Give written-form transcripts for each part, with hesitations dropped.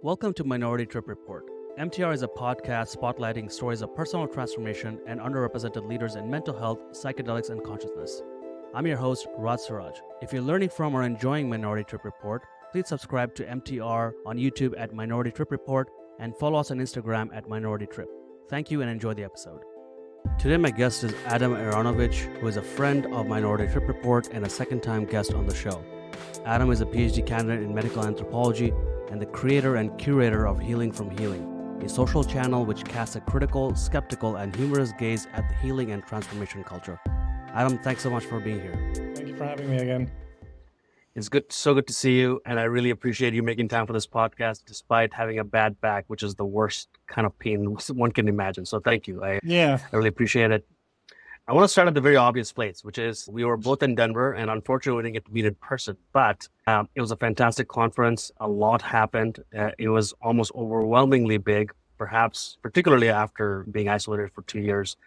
Welcome to Minority Trip Report. MTR is a podcast spotlighting stories of personal transformation and underrepresented leaders in mental health, psychedelics, and consciousness. I'm your host, Raj Siraj. If you're learning from or enjoying Minority Trip Report, please subscribe to MTR on YouTube at Minority Trip Report and follow us on Instagram at Minority Trip. Thank you and enjoy the episode. Today, my guest is Adam Aronovich, who is a friend of Minority Trip Report and a second-time guest on the show. Adam is a PhD candidate in medical anthropology and the creator and curator of Healing from Healing, a social channel which casts a critical, skeptical, and humorous gaze at the healing and transformation culture. Adam, thanks so much for being here. Thank you for having me again. It's so good to see you, and I really appreciate you making time for this podcast despite having a bad back, which is the worst kind of pain one can imagine. So thank you. I really appreciate it. I want to start at the very obvious place, which is we were both in Denver, and unfortunately we didn't get to meet in person, but it was a fantastic conference. A lot happened. It was almost overwhelmingly big, perhaps particularly after being isolated for 2 years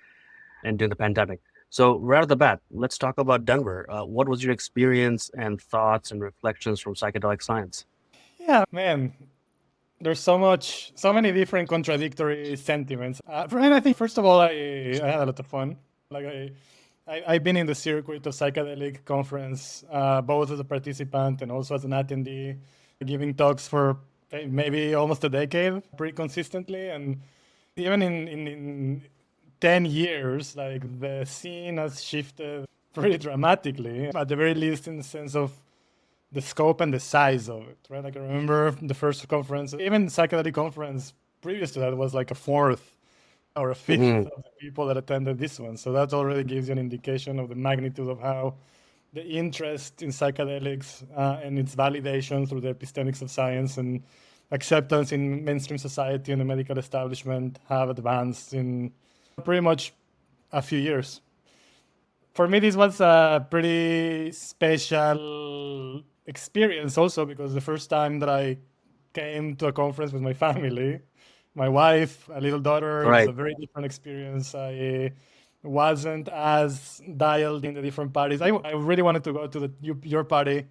and during the pandemic. So right off the bat, let's talk about Denver. What was your experience and thoughts and reflections from psychedelic science? Yeah, man, there's so many different contradictory sentiments. And I think, first of all, I had a lot of fun. I've been in the circuit of psychedelic conference, both as a participant and also as an attendee, giving talks for maybe almost a decade, pretty consistently. And even in 10 years, the scene has shifted pretty dramatically, at the very least in the sense of the scope and the size of it, right? I remember the first conference, even psychedelic conference previous to that was like a fourth or a fifth of the people that attended this one. So that already gives you an indication of the magnitude of how the interest in psychedelics and its validation through the epistemics of science and acceptance in mainstream society and the medical establishment have advanced in pretty much a few years. For me, this was a pretty special experience also because the first time that I came to a conference with my family, my wife, a little daughter, It was a very different experience. I wasn't as dialed in the different parties. I really wanted to go to your party.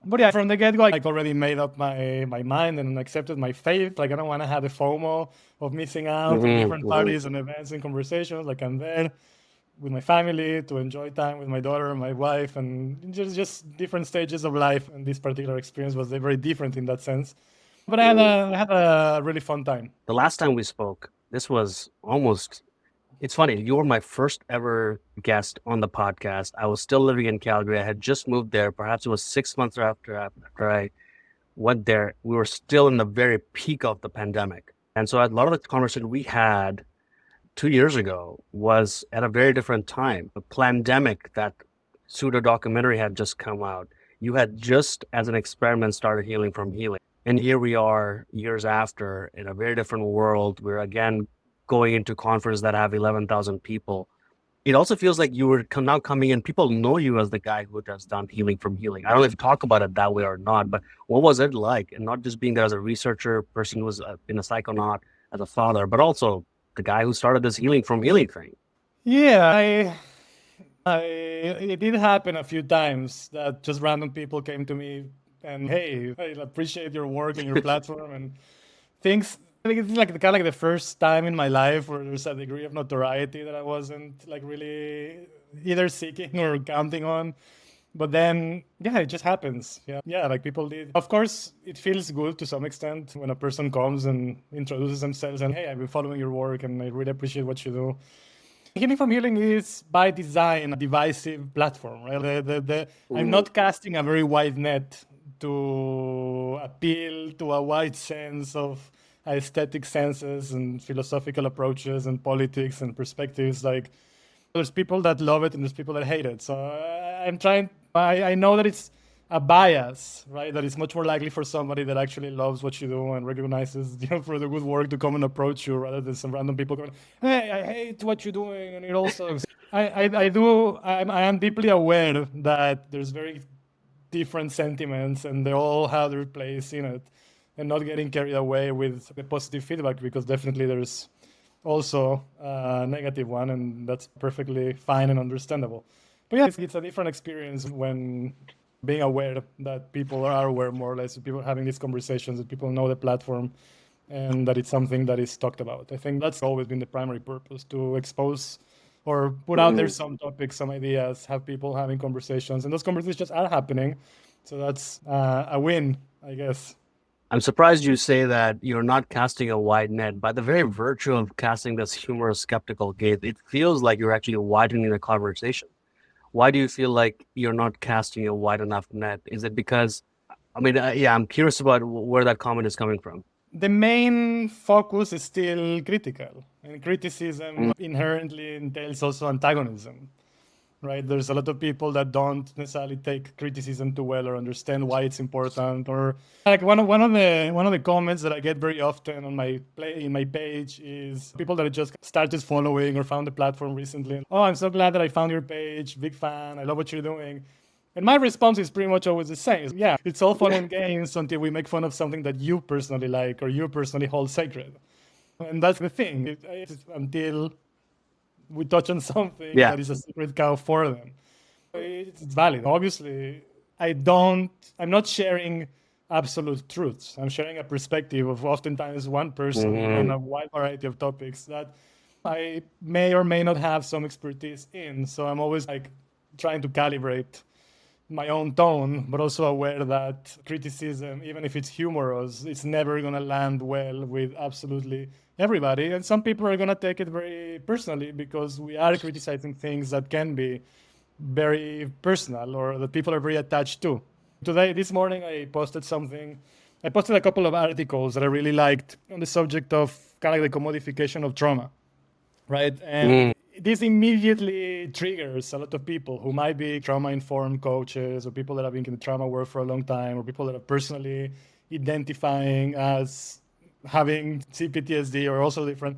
But yeah, from the get-go, I already made up my mind and accepted my fate. I don't want to have the FOMO of missing out on different parties and events and conversations. I'm there with my family to enjoy time with my daughter and my wife and just different stages of life. And this particular experience was very different in that sense. But I had a really fun time. The last time we spoke, this was it's funny, you were my first ever guest on the podcast. I was still living in Calgary. I had just moved there. Perhaps it was 6 months after I went there. We were still in the very peak of the pandemic. And so a lot of the conversation we had 2 years ago was at a very different time. The pandemic, that pseudo documentary had just come out. You had just, as an experiment, started Healing from Healing. And here we are years after in a very different world. We're again going into conferences that have 11,000 people. It also feels like you were now coming in. People know you as the guy who has done Healing from Healing. I don't know if you talk about it that way or not, but what was it like? And not just being there as a researcher, person who was been a psychonaut, as a father, but also the guy who started this Healing from Healing thing. Yeah, it did happen a few times that just random people came to me and, hey, I appreciate your work and your platform and things. I think it's kind of the first time in my life where there's a degree of notoriety that I wasn't really either seeking or counting on. But then, yeah, it just happens. Yeah, people did. Of course, it feels good to some extent when a person comes and introduces themselves and, hey, I've been following your work and I really appreciate what you do. Healing from Healing is by design a divisive platform, right? I'm not casting a very wide net to appeal to a wide sense of aesthetic senses and philosophical approaches and politics and perspectives. There's people that love it and there's people that hate it. So I know that it's a bias, right? That it's much more likely for somebody that actually loves what you do and recognizes, for the good work to come and approach you rather than some random people going, hey, I hate what you're doing and it all sucks. I am deeply aware that there's very different sentiments and they all have their place in it and not getting carried away with the positive feedback because definitely there's also a negative one and that's perfectly fine and understandable. But yeah, it's a different experience when being aware that people are aware more or less, people having these conversations, that people know the platform, and that it's something that is talked about. I think that's always been the primary purpose, to expose or put out there some topics, some ideas, have people having conversations, and those conversations are happening. So that's a win, I guess. I'm surprised you say that you're not casting a wide net. By the very virtue of casting this humorous, skeptical gaze, it feels like you're actually widening the conversation. Why do you feel like you're not casting a wide enough net? Is it because, I mean, yeah, I'm curious about where that comment is coming from. The main focus is still critical, and criticism inherently entails also antagonism, right? There's a lot of people that don't necessarily take criticism too well or understand why it's important. Or like one of the comments that I get very often on in my page is people that just started following or found the platform recently. Oh, I'm so glad that I found your page. Big fan. I love what you're doing. And my response is pretty much always the same. Yeah, it's all fun and games until we make fun of something that you personally like or you personally hold sacred. And that's the thing. It's until we touch on something Yeah. that is a sacred cow for them. It's valid. Obviously, I'm not sharing absolute truths. I'm sharing a perspective of oftentimes one person on a wide variety of topics that I may or may not have some expertise in. So I'm always like trying to calibrate my own tone, but also aware that criticism, even if it's humorous, it's never going to land well with absolutely everybody. And some people are going to take it very personally because we are criticizing things that can be very personal or that people are very attached to. This morning, I posted something. I posted a couple of articles that I really liked on the subject of kind of like the commodification of trauma, right? And this immediately triggers a lot of people who might be trauma-informed coaches or people that have been in the trauma world for a long time or people that are personally identifying as having CPTSD or also different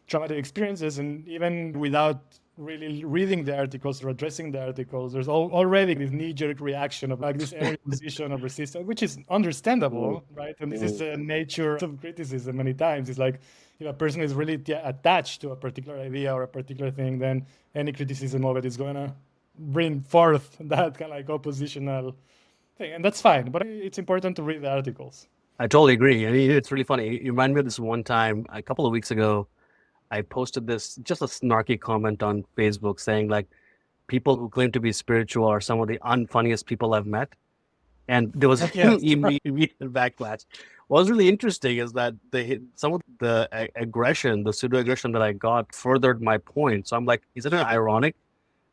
traumatic experiences. And even without really reading the articles or addressing the articles, there's already this knee-jerk reaction of like this energy position of resistance, which is understandable, right? And this is the nature of criticism many times. It's like if a person is really attached to a particular idea or a particular thing, then any criticism of it is going to bring forth that kind of like oppositional thing. And that's fine, but it's important to read the articles. I totally agree. I mean, it's really funny. You remind me of this one time, a couple of weeks ago, I posted this, just a snarky comment on Facebook saying like, people who claim to be spiritual are some of the unfunniest people I've met. And there was Yes. immediate backlash. What was really interesting is that some of the aggression, the pseudo aggression that I got furthered my point. So I'm like, isn't it ironic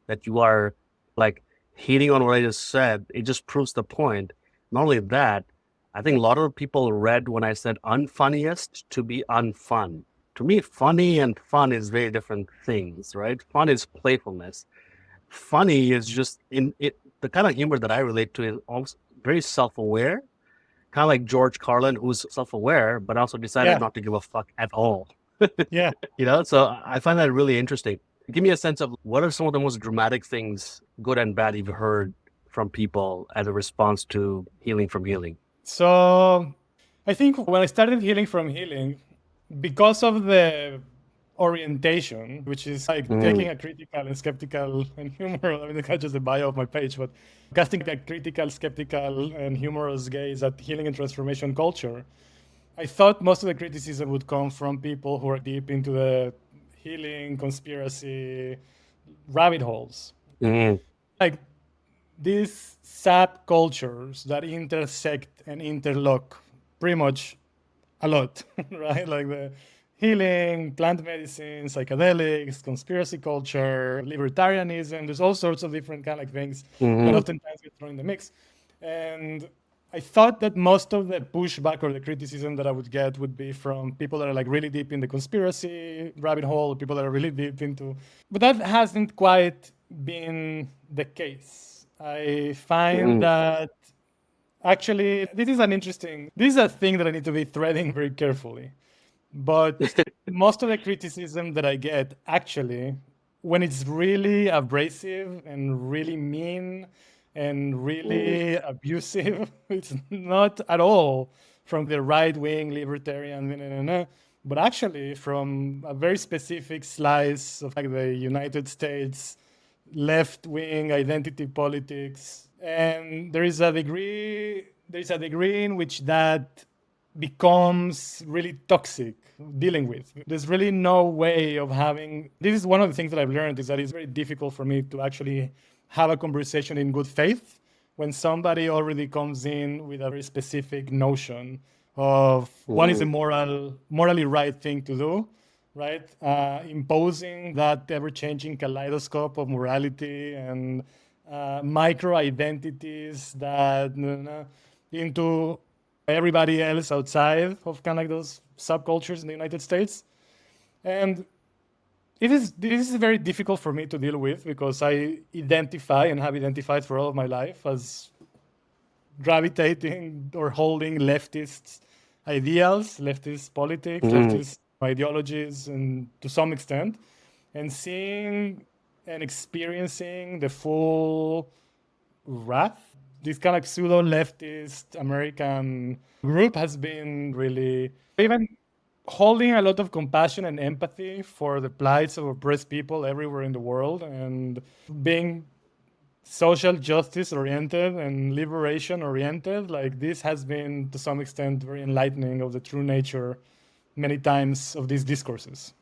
that you are like hating on what I just said? It just proves the point. Not only that, I think a lot of people read when I said unfunniest to be unfun. To me, funny and fun is very different things, right? Fun is playfulness. Funny is just in it. The kind of humor that I relate to is almost very self-aware, kind of like George Carlin, who's self-aware but also decided not to give a fuck at all. Yeah. So I find that really interesting. Give me a sense of what are some of the most dramatic things, good and bad, you've heard from people as a response to healing from healing. So I think when I started healing from healing, because of the orientation, which is like taking a critical and skeptical and humorous, I mean, that's just the bio of my page, but casting a critical, skeptical, and humorous gaze at healing and transformation culture, I thought most of the criticism would come from people who are deep into the healing, conspiracy, rabbit holes. Like these sub cultures that intersect and interlock pretty much a lot, right? Like the healing, plant medicine, psychedelics, conspiracy culture, libertarianism. There's all sorts of different kind of things that oftentimes get thrown in the mix. And I thought that most of the pushback or the criticism that I would get would be from people that are like really deep in the conspiracy rabbit hole, people that are really deep into. But that hasn't quite been the case. I find that actually this is a thing that I need to be threading very carefully. But most of the criticism that I get actually, when it's really abrasive and really mean and really abusive, it's not at all from the right wing libertarian, but actually from a very specific slice of like the United States left wing identity politics and there is a degree in which that becomes really toxic dealing with. There's really no way of having, this is one of the things that I've learned, is that it's very difficult for me to actually have a conversation in good faith when somebody already comes in with a very specific notion of what is the morally right thing to do, right? Imposing that ever-changing kaleidoscope of morality and micro identities that into everybody else outside of kind of like those subcultures in the United States. And this is very difficult for me to deal with because I identify and have identified for all of my life as gravitating or holding leftist ideals, leftist politics, leftist ideologies, and to some extent, and seeing and experiencing the full wrath. This kind of pseudo leftist American group has been really even holding a lot of compassion and empathy for the plights of oppressed people everywhere in the world and being social justice oriented and liberation oriented. Like this has been to some extent very enlightening of the true nature many times of these discourses.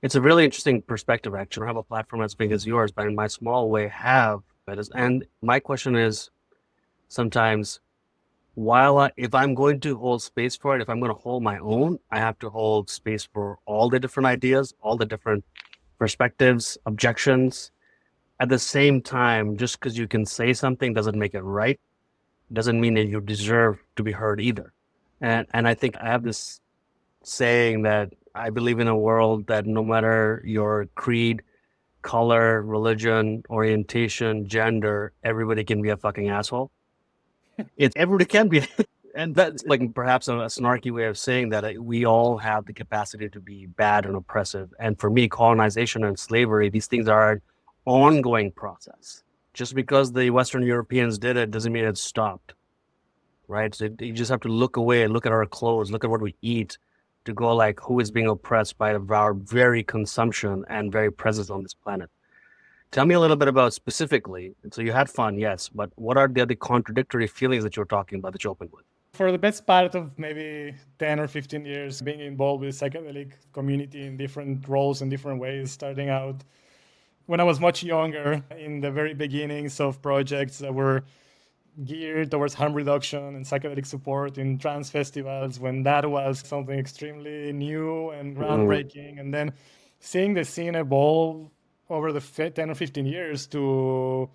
It's a really interesting perspective, actually. I don't have a platform as big as yours, but in my small way have. And my question is sometimes, if I'm going to hold space for it, if I'm going to hold my own, I have to hold space for all the different ideas, all the different perspectives, objections. At the same time, just because you can say something doesn't make it right, doesn't mean that you deserve to be heard either. And I think I have this saying that I believe in a world that no matter your creed, color, religion, orientation, gender, everybody can be a fucking asshole. Everybody can be. And that's like perhaps a snarky way of saying that we all have the capacity to be bad and oppressive. And for me, colonization and slavery, these things are an ongoing process. Just because the Western Europeans did it doesn't mean it stopped, right? So you just have to look away and look at our clothes, look at what we eat to go like, who is being oppressed by our very consumption and very presence on this planet? Tell me a little bit about specifically. So you had fun, yes, but what are the other contradictory feelings that you're talking about that you opened with? For the best part of maybe 10 or 15 years being involved with psychedelic community in different roles and different ways, starting out when I was much younger in the very beginnings of projects that were geared towards harm reduction and psychedelic support in trans festivals, when that was something extremely new and groundbreaking, and then seeing the scene evolve over the 10 or 15 years to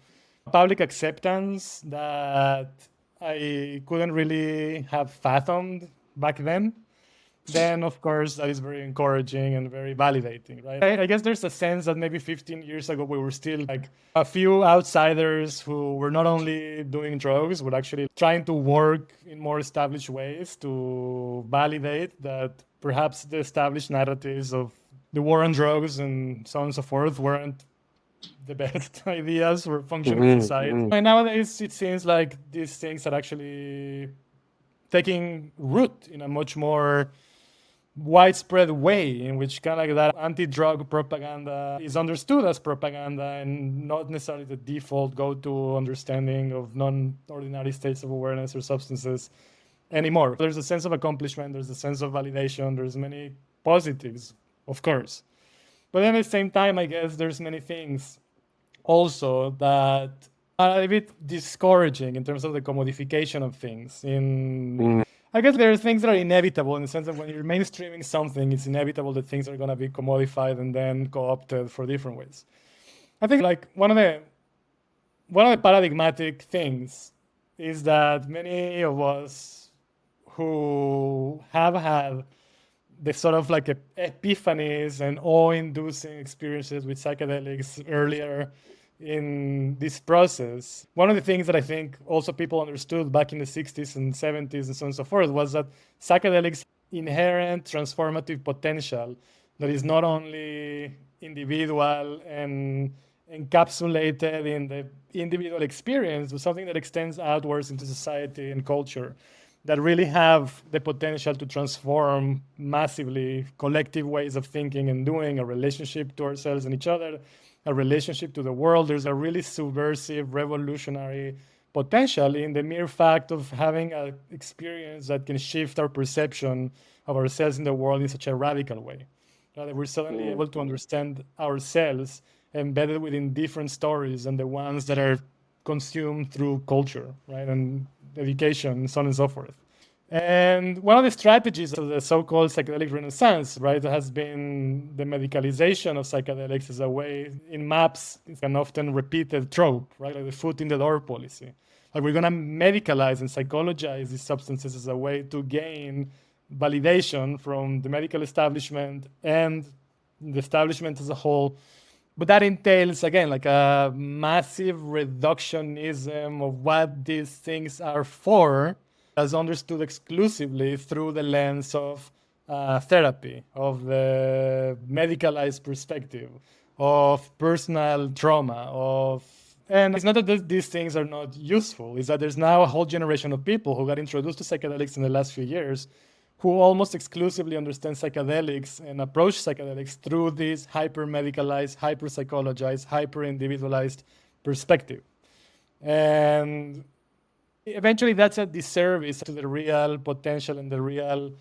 public acceptance that I couldn't really have fathomed back then of course that is very encouraging and very validating, right? I guess there's a sense that maybe 15 years ago we were still like a few outsiders who were not only doing drugs but actually trying to work in more established ways to validate that perhaps the established narratives of the war on drugs and so on and so forth weren't the best ideas for functioning society. And nowadays it seems like these things are actually taking root in a much more widespread way in which kind of like that anti-drug propaganda is understood as propaganda and not necessarily the default go-to understanding of non-ordinary states of awareness or substances anymore. There's a sense of accomplishment, there's a sense of validation, there's many positives, of course. But then at the same time, I guess there's many things also that are a bit discouraging in terms of the commodification of things. I guess there are things that are inevitable in the sense that when you're mainstreaming something, it's inevitable that things are going to be commodified and then co-opted for different ways. I think like one of the paradigmatic things is that many of us who have had the sort of like epiphanies and awe-inducing experiences with psychedelics earlier in this process. One of the things that I think also people understood back in the 60s and 70s and so on and so forth was that psychedelics inherent transformative potential that is not only individual and encapsulated in the individual experience, but something that extends outwards into society and culture that really have the potential to transform massively collective ways of thinking and doing, a relationship to ourselves and each other, a relationship to the world. There's a really subversive, revolutionary potential in the mere fact of having an experience that can shift our perception of ourselves in the world in such a radical way. That we're suddenly able to understand ourselves embedded within different stories than the ones that are consumed through culture, right, and education, and so on and so forth. And one of the strategies of the so-called psychedelic renaissance, right, has been the medicalization of psychedelics as a way in maps. It's an often repeated trope, right, like the foot in the door policy. Like we're going to medicalize and psychologize these substances as a way to gain validation from the medical establishment and the establishment as a whole. But that entails, again, like a massive reductionism of what these things are for, as understood exclusively through the lens of therapy, of the medicalized perspective, of personal trauma, and it's not that these things are not useful, it's that there's now a whole generation of people who got introduced to psychedelics in the last few years who almost exclusively understand psychedelics and approach psychedelics through this hyper-medicalized, hyper-psychologized, hyper-individualized perspective. And eventually that's a disservice to the real potential and the real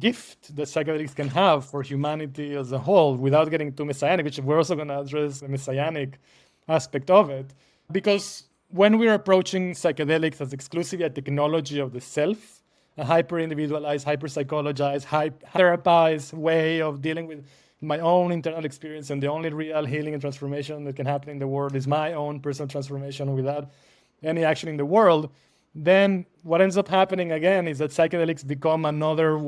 gift that psychedelics can have for humanity as a whole, without getting too messianic, which we're also going to address the messianic aspect of it. Because when we're approaching psychedelics as exclusively a technology of the self, a hyper-individualized, hyper-psychologized, therapized way of dealing with my own internal experience, and the only real healing and transformation that can happen in the world is my own personal transformation without any action in the world, then what ends up happening again is that psychedelics become another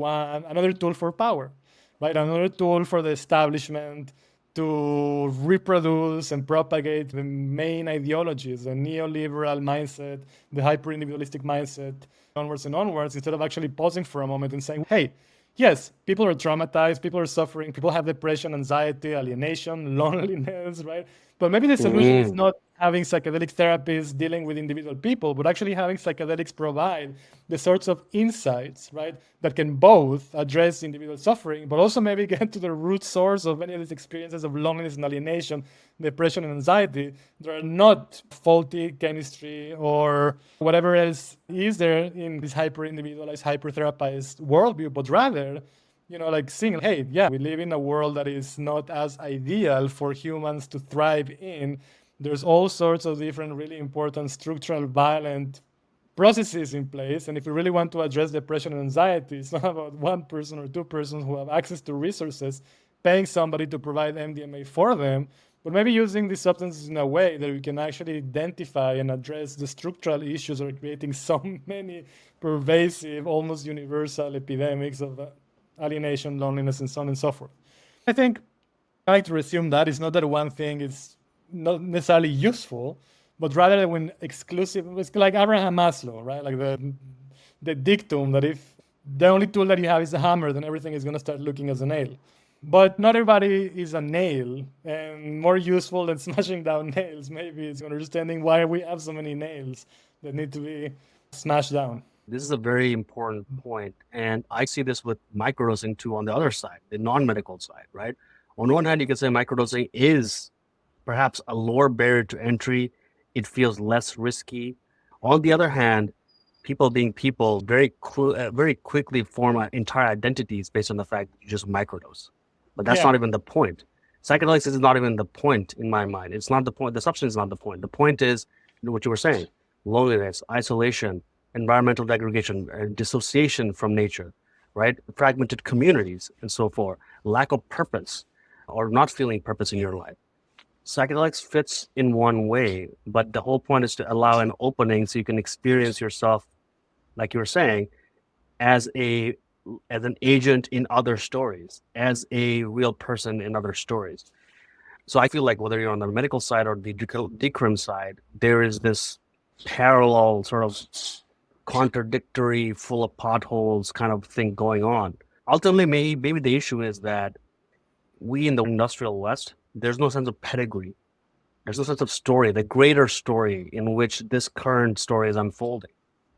tool for power, right? Another tool for the establishment to reproduce and propagate the main ideologies, the neoliberal mindset, the hyper-individualistic mindset, onwards and onwards, instead of actually pausing for a moment and saying, hey, yes, people are traumatized, people are suffering, people have depression, anxiety, alienation, loneliness, right? But maybe the solution is not having psychedelic therapies dealing with individual people, but actually having psychedelics provide the sorts of insights, right, that can both address individual suffering, but also maybe get to the root source of many of these experiences of loneliness and alienation, depression and anxiety. That are not faulty chemistry or whatever else is there in this hyper-individualized, hyper-therapized worldview, but rather, like seeing, hey, yeah, we live in a world that is not as ideal for humans to thrive in. There's all sorts of different really important structural violent processes in place. And if we really want to address depression and anxiety, it's not about one person or two persons who have access to resources, paying somebody to provide MDMA for them, but maybe using these substances in a way that we can actually identify and address the structural issues that are creating so many pervasive, almost universal epidemics of alienation, loneliness, and so on and so forth. I think I like to resume that it's not that one thing is not necessarily useful, but rather when exclusive, it's like Abraham Maslow, right? Like the dictum that if the only tool that you have is a hammer, then everything is going to start looking as a nail. But not everybody is a nail, and more useful than smashing down nails, maybe it's understanding why we have so many nails that need to be smashed down. This is a very important point, and I see this with microdosing too on the other side, the non-medical side, right? On one hand, you can say microdosing is perhaps a lower barrier to entry. It feels less risky. On the other hand, people being people very quickly form entire identities based on the fact that you just microdose. But that's not even the point. Psychedelics is not even the point in my mind. It's not the point. The substance is not the point. The point is what you were saying: loneliness, isolation, environmental degradation, dissociation from nature, right? Fragmented communities and so forth, lack of purpose or not feeling purpose in your life. Psychedelics fits in one way, but the whole point is to allow an opening so you can experience yourself, like you were saying, as an agent in other stories, as a real person in other stories. So I feel like whether you're on the medical side or the decrim side, there is this parallel sort of contradictory, full of potholes kind of thing going on. Ultimately, maybe the issue is that we in the industrial West, there's no sense of pedigree. There's no sense of story, the greater story in which this current story is unfolding,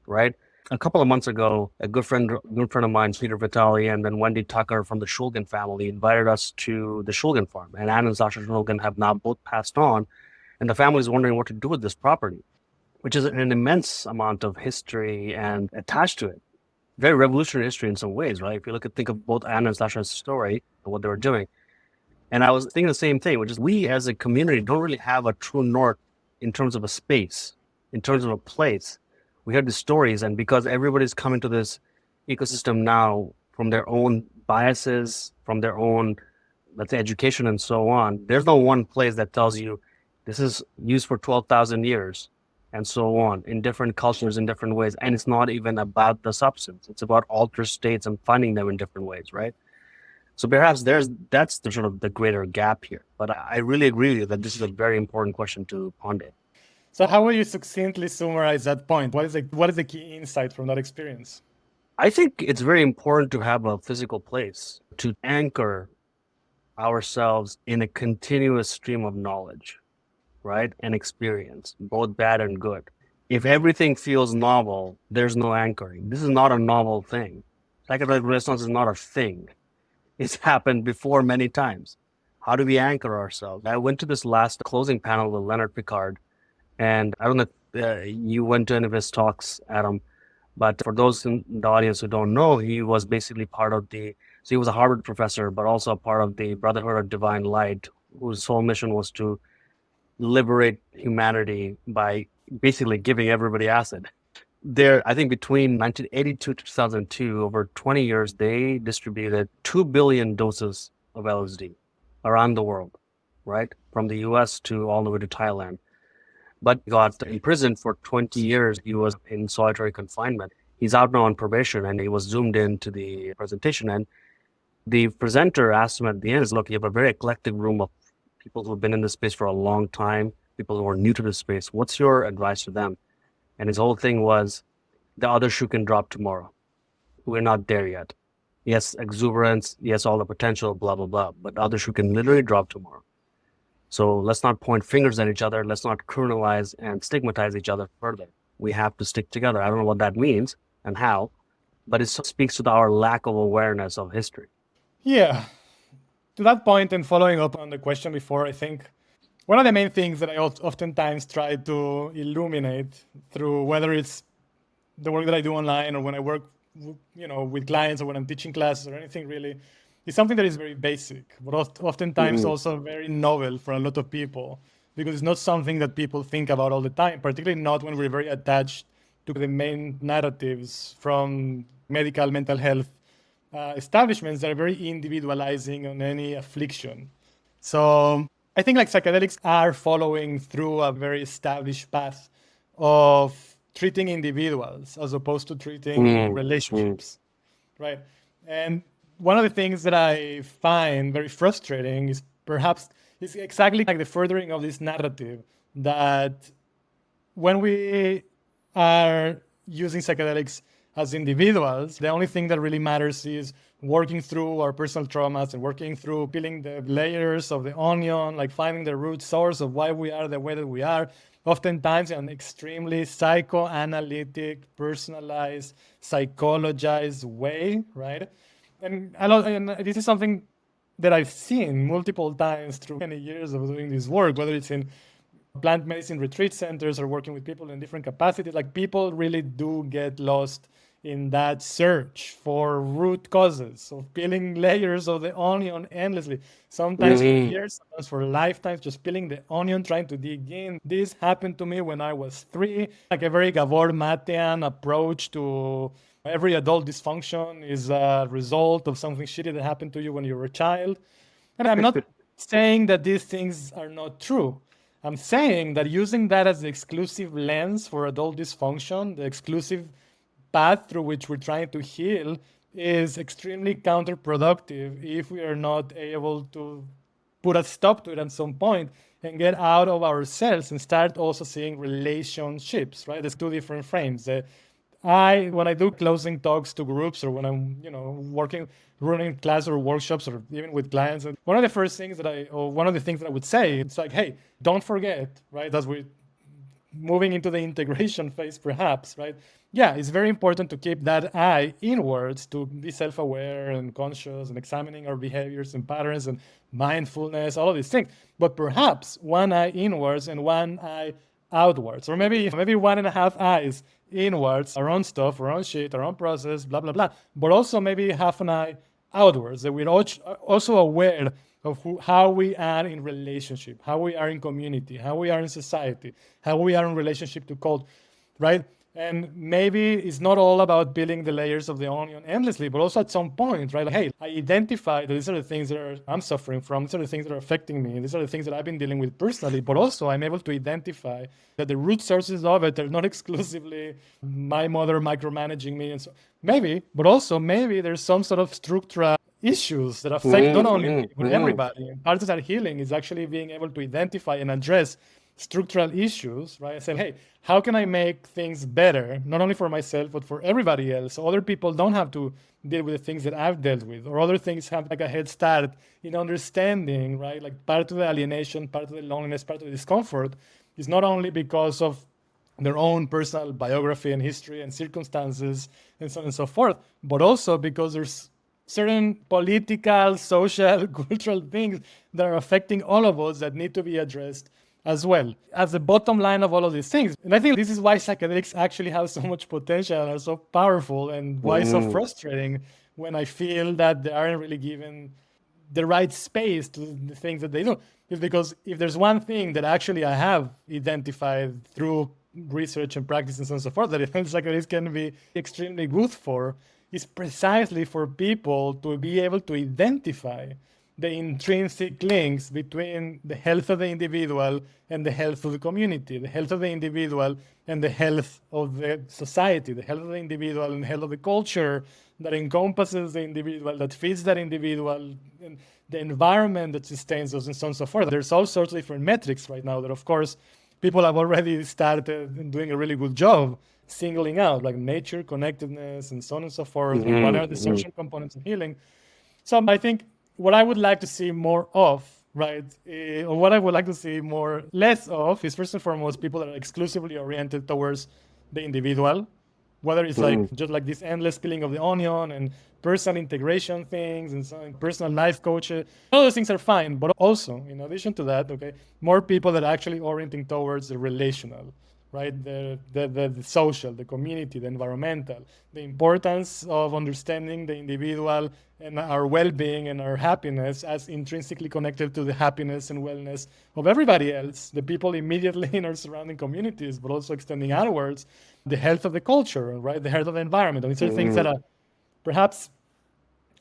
right? A couple of months ago, a good friend of mine, Peter Vitale, and then Wendy Tucker from the Shulgin family invited us to the Shulgin farm. And Anna and Sasha Shulgin have now both passed on, and the family is wondering what to do with this property. which is an immense amount of history and attached to it. Very revolutionary history in some ways, right? If you think of both Anna and Sasha's story, what they were doing. And I was thinking the same thing, which is we as a community don't really have a true north in terms of a space, in terms of a place. We heard the stories, and because everybody's coming to this ecosystem now from their own biases, from their own, let's say, education and so on, there's no one place that tells you this is used for 12,000 years and so on in different cultures in different ways. And it's not even about the substance. It's about altered states and finding them in different ways, right? So perhaps that's the sort of the greater gap here. But I really agree with you that this is a very important question to ponder. So how will you succinctly summarize that point? What is the key insight from that experience? I think it's very important to have a physical place to anchor ourselves in a continuous stream of knowledge, right? And experience, both bad and good. If everything feels novel, there's no anchoring. This is not a novel thing. Psychedelic Renaissance is not a thing. It's happened before many times. How do we anchor ourselves? I went to this last closing panel with Leonard Picard, and I don't know if you went to any of his talks, Adam, but for those in the audience who don't know, he was basically so he was a Harvard professor, but also a part of the Brotherhood of Divine Light, whose sole mission was to liberate humanity by basically giving everybody acid. I think between 1982 to 2002, over 20 years, they distributed 2 billion doses of LSD around the world, right? From the US to all the way to Thailand. But he got imprisoned for 20 years. He was in solitary confinement. He's out now on probation, and he was zoomed into the presentation. And the presenter asked him at the end, look, you have a very eclectic room of people who have been in this space for a long time, people who are new to the space. What's your advice to them? And his whole thing was, the other shoe can drop tomorrow. We're not there yet. Yes, exuberance. Yes, all the potential, blah, blah, blah. But the other shoe can literally drop tomorrow. So let's not point fingers at each other. Let's not criminalize and stigmatize each other further. We have to stick together. I don't know what that means and how, but it speaks to our lack of awareness of history. Yeah. To that point, and following up on the question before, I think one of the main things that I oftentimes try to illuminate through whether it's the work that I do online or when I work, with clients or when I'm teaching classes or anything really, is something that is very basic, but oftentimes also very novel for a lot of people, because it's not something that people think about all the time, particularly not when we're very attached to the main narratives from medical mental health establishments that are very individualizing on any affliction. So I think like psychedelics are following through a very established path of treating individuals as opposed to treating relationships, right? And one of the things that I find very frustrating is perhaps is exactly like the furthering of this narrative that when we are using psychedelics as individuals, the only thing that really matters is working through our personal traumas and working through peeling the layers of the onion, like finding the root source of why we are the way that we are, oftentimes in an extremely psychoanalytic, personalized, psychologized way, right? And this is something that I've seen multiple times through many years of doing this work, whether it's in plant medicine retreat centers or working with people in different capacities. Like people really do get lost in that search for root causes of peeling layers of the onion endlessly, sometimes for years, sometimes for lifetimes, just peeling the onion, trying to dig in. This happened to me when I was 3, like a very Gabor Matean approach to every adult dysfunction is a result of something shitty that happened to you when you were a child. And I'm not saying that these things are not true. I'm saying that using that as the exclusive lens for adult dysfunction, the exclusive path through which we're trying to heal, is extremely counterproductive if we are not able to put a stop to it at some point and get out of ourselves and start also seeing relationships, right? There's 2 different frames. When I do closing talks to groups or when I'm, working, running class or workshops or even with clients, one of the things that I would say, it's like, hey, don't forget, right? As we're moving into the integration phase, perhaps, right? Yeah, it's very important to keep that eye inwards, to be self-aware and conscious and examining our behaviors and patterns and mindfulness, all of these things. But perhaps one eye inwards and one eye outwards, or maybe 1.5 eyes inwards, our own stuff, our own shit, our own process, blah blah blah. But also maybe half an eye outwards, that we're also aware of how we are in relationship, how we are in community, how we are in society, how we are in relationship to cult, right? And maybe it's not all about peeling the layers of the onion endlessly, but also at some point, right? Like, hey, I identify that these are the things that I'm suffering from, these are the things that are affecting me, these are the things that I've been dealing with personally, but also I'm able to identify that the root sources of it are not exclusively my mother micromanaging me. And so maybe, but also maybe there's some sort of structural issues that affect not only me, but everybody. And part of that healing is actually being able to identify and address structural issues, right? I said, hey, how can I make things better, not only for myself, but for everybody else? So other people don't have to deal with the things that I've dealt with, or other things have like a head start in understanding, right? Like part of the alienation, part of the loneliness, part of the discomfort is not only because of their own personal biography and history and circumstances and so on and so forth, but also because there's certain political, social, cultural things that are affecting all of us that need to be addressed as well as the bottom line of all of these things. And I think this is why psychedelics actually have so much potential and are so powerful, and why it's so frustrating when I feel that they aren't really given the right space to the things that they do. Is because if there's one thing that actually I have identified through research and practice and so on and so forth, that I think psychedelics can be extremely good for, is precisely for people to be able to identify the intrinsic links between the health of the individual and the health of the community, the health of the individual and the health of the society, the health of the individual and the health of the culture that encompasses the individual, that fits that individual, and the environment that sustains us, and so on and so forth. There's all sorts of different metrics right now that, of course, people have already started doing a really good job singling out, like nature, connectedness, and so on and so forth. And what are the social components of healing? So I think what I would like to see more of, right, or what I would like to see less of, is first and foremost people that are exclusively oriented towards the individual, whether it's like just like this endless peeling of the onion and personal integration things and so personal life coaches. All those things are fine, but also in addition to that, okay, more people that are actually orienting towards the relational, right? The social, the community, the environmental, the importance of understanding the individual and our well-being and our happiness as intrinsically connected to the happiness and wellness of everybody else, the people immediately in our surrounding communities, but also extending outwards, the health of the culture, right? The health of the environment. And these are things that are perhaps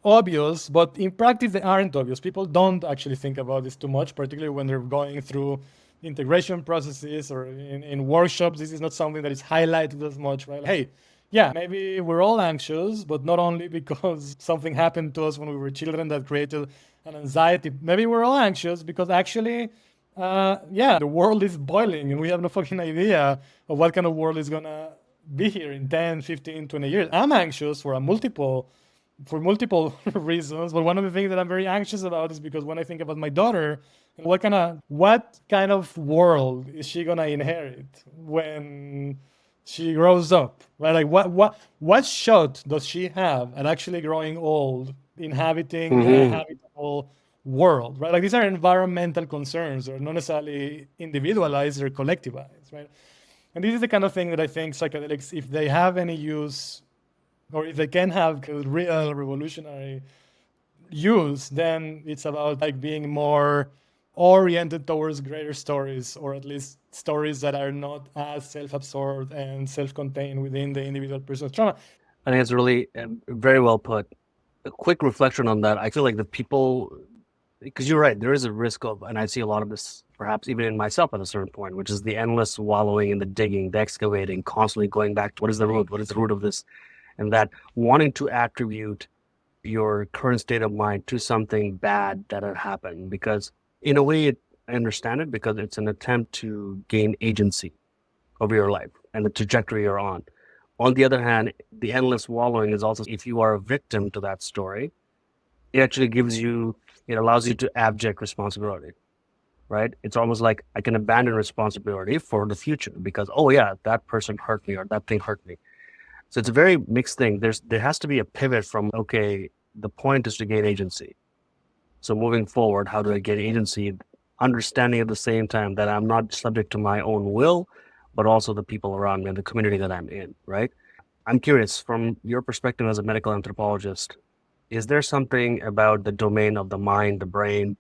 obvious, but in practice they aren't obvious. People don't actually think about this too much, particularly when they're going through integration processes or in workshops. This is not something that is highlighted as much, right? Like, hey, yeah, maybe we're all anxious, but not only because something happened to us when we were children that created an anxiety. Maybe we're all anxious because actually, the world is boiling and we have no fucking idea of what kind of world is gonna be here in 10, 15, 20 years. I'm anxious for multiple reasons, but one of the things that I'm very anxious about is because when I think about my daughter, what kind of world is she gonna inherit when she grows up, right? Like what shot does she have at actually growing old, inhabiting a habitable world, right? Like these are environmental concerns, or not necessarily individualized or collectivized, right? And this is the kind of thing that I think psychedelics, if they have any use, or if they can have real revolutionary use, then it's about like being more oriented towards greater stories, or at least stories that are not as self-absorbed and self-contained within the individual person's trauma. I think it's really very well put. A quick reflection on that. I feel like the people, because you're right, there is a risk of, and I see a lot of this perhaps even in myself at a certain point, which is the endless wallowing in the digging, the excavating, constantly going back to what is the root, what is the root of this, and that wanting to attribute your current state of mind to something bad that had happened. Because in a way, I understand it, because it's an attempt to gain agency over your life and the trajectory you're on. On the other hand, the endless wallowing is also, if you are a victim to that story, it actually it allows you to abject responsibility, right? It's almost like I can abandon responsibility for the future because, oh yeah, that person hurt me or that thing hurt me. So it's a very mixed thing. There has to be a pivot from, okay, the point is to gain agency. So moving forward, how do I get agency understanding at the same time that I'm not subject to my own will, but also the people around me and the community that I'm in, right? I'm curious, from your perspective as a medical anthropologist, is there something about the domain of the mind, the brain,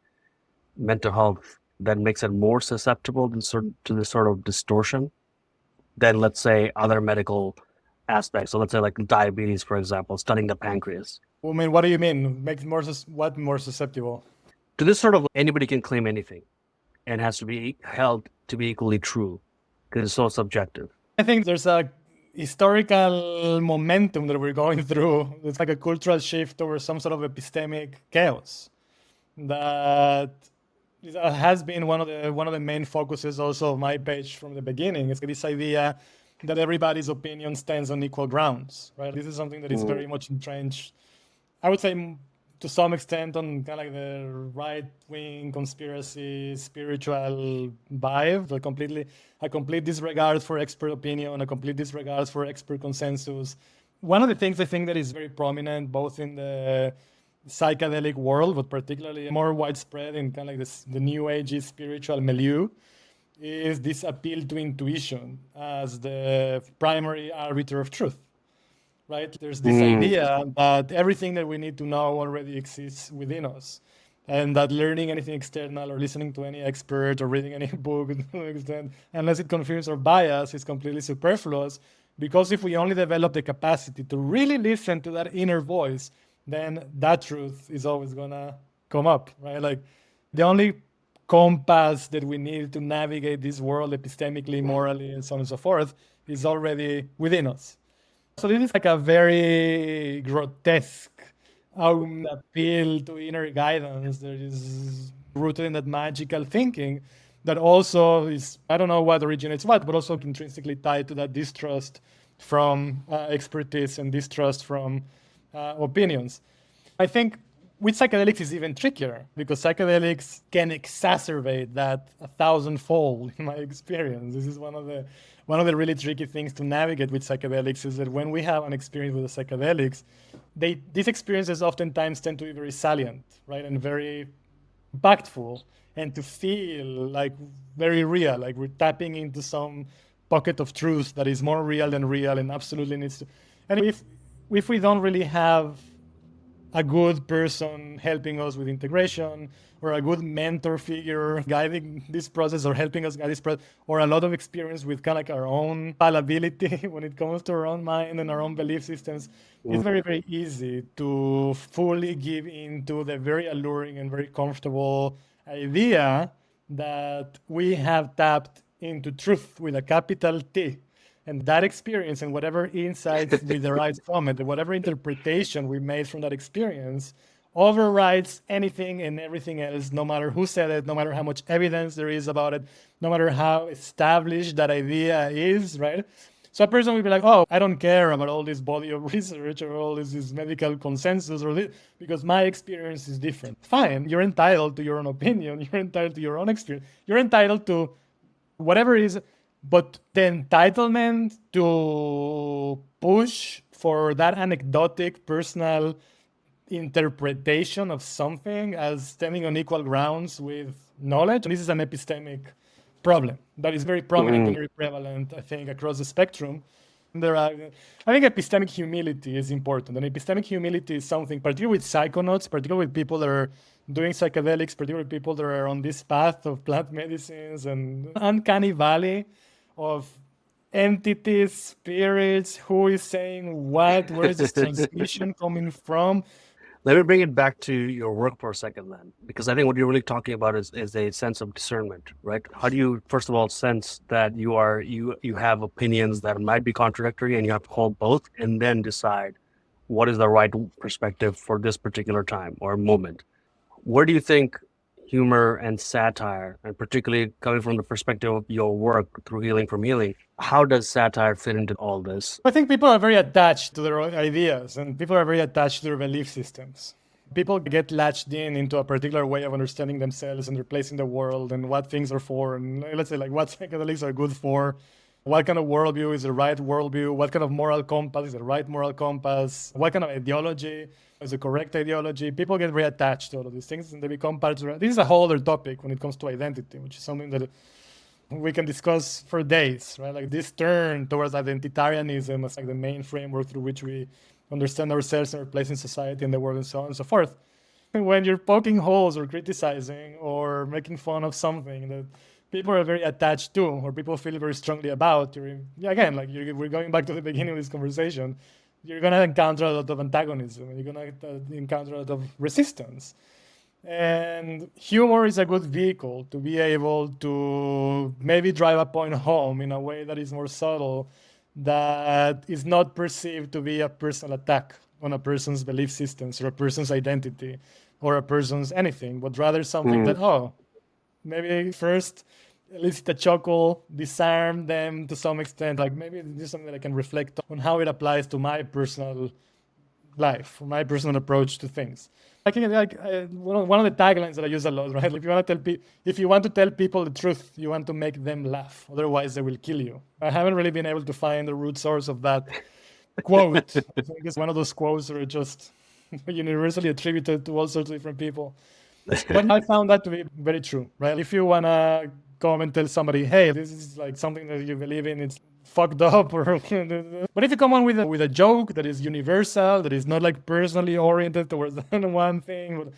mental health that makes it more susceptible to this sort of distortion than, let's say, other medical aspects? So let's say like diabetes, for example, studying the pancreas. I mean, what do you mean? Makes more what more susceptible? To this sort of anybody can claim anything and has to be held to be equally true because it's so subjective. I think there's a historical momentum that we're going through. It's like a cultural shift towards some sort of epistemic chaos that has been one of the main focuses also of my page from the beginning. It's this idea that everybody's opinion stands on equal grounds, right? This is something that is very much entrenched, I would say, to some extent, on kind of like the right-wing conspiracy spiritual vibe, a complete disregard for expert opinion, a complete disregard for expert consensus. One of the things I think that is very prominent both in the psychedelic world, but particularly more widespread in kind of like the new age spiritual milieu, is this appeal to intuition as the primary arbiter of truth. Right? There's this idea that everything that we need to know already exists within us, and that learning anything external or listening to any expert or reading any book, unless it confirms our bias, is completely superfluous. Because if we only develop the capacity to really listen to that inner voice, then that truth is always gonna come up, right? Like the only compass that we need to navigate this world epistemically, morally, and so on and so forth is already within us. So this is like a very grotesque appeal to inner guidance that is rooted in that magical thinking that also is, I don't know what originates what, but also intrinsically tied to that distrust from expertise and distrust from opinions. I think with psychedelics is even trickier because psychedelics can exacerbate that 1,000-fold in my experience. This is one of the really tricky things to navigate with psychedelics is that when we have an experience with the psychedelics, these experiences oftentimes tend to be very salient, right, and very impactful, and to feel like very real, like we're tapping into some pocket of truth that is more real than real and absolutely needs to. And if we don't really have a good person helping us with integration, or a good mentor figure guiding this process or helping us guide this process, or a lot of experience with kind of like our own fallibility when it comes to our own mind and our own belief systems, it's very, very easy to fully give into the very alluring and very comfortable idea that we have tapped into truth with a capital T. And that experience and whatever insights we derive from it, whatever interpretation we made from that experience, overrides anything and everything else, no matter who said it, no matter how much evidence there is about it, no matter how established that idea is, right? So a person will be like, oh, I don't care about all this body of research or all this medical consensus or this, because my experience is different. Fine, you're entitled to your own opinion, you're entitled to your own experience, you're entitled to whatever it is. But the entitlement to push for that anecdotic personal interpretation of something as standing on equal grounds with knowledge, and this is an epistemic problem that is very prominent and very prevalent, I think, across the spectrum. I think epistemic humility is important. And epistemic humility is something, particularly with psychonauts, particularly with people that are doing psychedelics, particularly people that are on this path of plant medicines and uncanny valley of entities, spirits, who is saying what, where is this transmission coming from? Let me bring it back to your work for a second then, because I think what you're really talking about is a sense of discernment, right? How do you, first of all, sense that you have opinions that might be contradictory and you have to hold both and then decide what is the right perspective for this particular time or moment? Where do you think humor and satire, and particularly coming from the perspective of your work through Healing from Healing, how does satire fit into all this? I think people are very attached to their own ideas and people are very attached to their belief systems. People get latched into a particular way of understanding themselves and their place in the world and what things are for, and let's say like what psychedelics are good for. What kind of worldview is the right worldview? What kind of moral compass is the right moral compass? What kind of ideology is the correct ideology? People get very attached to all of these things and they become parts of it. This is a whole other topic when it comes to identity, which is something that we can discuss for days, right? Like this turn towards identitarianism as like the main framework through which we understand ourselves and our place in society and the world and so on and so forth. When you're poking holes or criticizing or making fun of something that people are very attached to or people feel very strongly about, we're going back to the beginning of this conversation, you're going to encounter a lot of antagonism and you're going to encounter a lot of resistance. And humor is a good vehicle to be able to maybe drive a point home in a way that is more subtle, that is not perceived to be a personal attack on a person's belief systems or a person's identity or a person's anything, but rather something that, maybe first elicit a chuckle, disarm them to some extent, like maybe this is something that I can reflect on how it applies to my personal life, my personal approach to things. I think one of the taglines that I use a lot, right? If you want to tell people the truth, you want to make them laugh. Otherwise, they will kill you. I haven't really been able to find the root source of that quote. I think it's one of those quotes that are just universally attributed to all sorts of different people. But I found that to be very true, right? If you want to come and tell somebody, hey, this is like something that you believe in, it's fucked up. But if you come on with a joke that is universal, that is not like personally oriented towards one thing,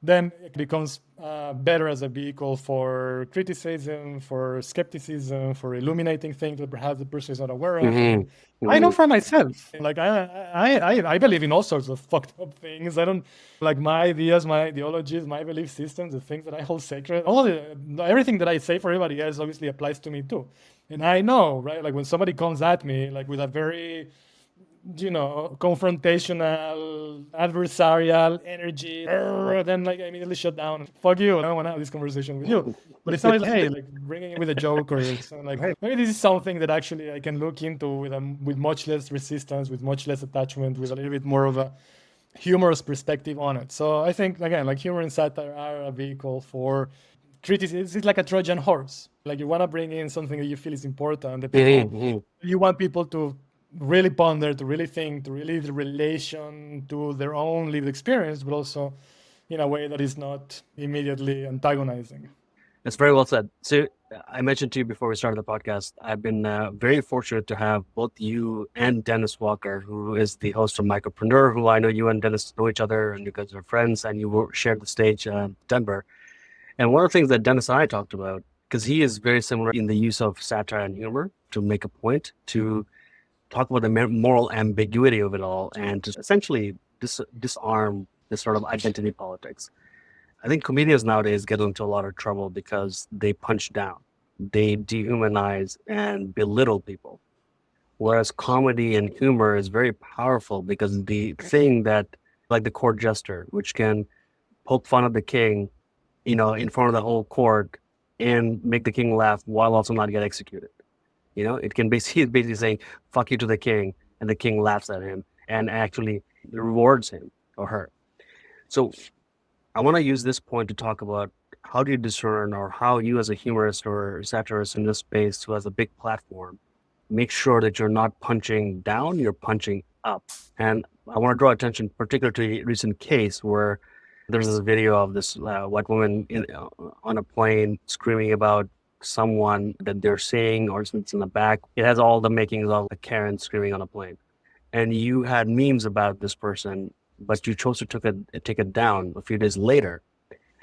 then it becomes better as a vehicle for criticism, for skepticism, for illuminating things that perhaps the person is not aware of. I know for myself, like I believe in all sorts of fucked up things. I don't like my ideas, my ideologies, my belief systems, the things that I hold sacred. Everything that I say for everybody else obviously applies to me too. And I know, right? Like when somebody comes at me, like with a very confrontational, adversarial energy, then like I immediately shut down. Fuck you, I don't want to have this conversation with you. But it's not like, hey, like bringing it with a joke or something like, hey, maybe this is something that actually I can look into with much less resistance, with much less attachment, with a little bit more of a humorous perspective on it. So I think, again, like humor and satire are a vehicle for criticism. It's like a Trojan horse. Like you want to bring in something that you feel is important, that you want people to really ponder, to really think, to really the relation to their own lived experience, but also in a way that is not immediately antagonizing. That's very well said. So I mentioned to you before we started the podcast, I've been very fortunate to have both you and Dennis Walker, who is the host of Micropreneur, who I know you and Dennis know each other and you guys are friends and you shared the stage in Denver. And one of the things that Dennis and I talked about, because he is very similar in the use of satire and humor to make a point, to talk about the moral ambiguity of it all and to essentially disarm this sort of identity politics. I think comedians nowadays get into a lot of trouble because they punch down, they dehumanize and belittle people. Whereas comedy and humor is very powerful because the thing that, like the court jester, which can poke fun at the king, in front of the whole court and make the king laugh while also not get executed. It can basically saying, fuck you to the king, and the king laughs at him and actually rewards him or her. So I want to use this point to talk about how do you discern, or how you as a humorist or satirist in this space who has a big platform, make sure that you're not punching down, you're punching up. And I want to draw attention particularly to a recent case where there's this video of this white woman on a plane screaming about someone that they're seeing, or it's in the back. It has all the makings of a Karen screaming on a plane. And you had memes about this person, but you chose to take it down a few days later.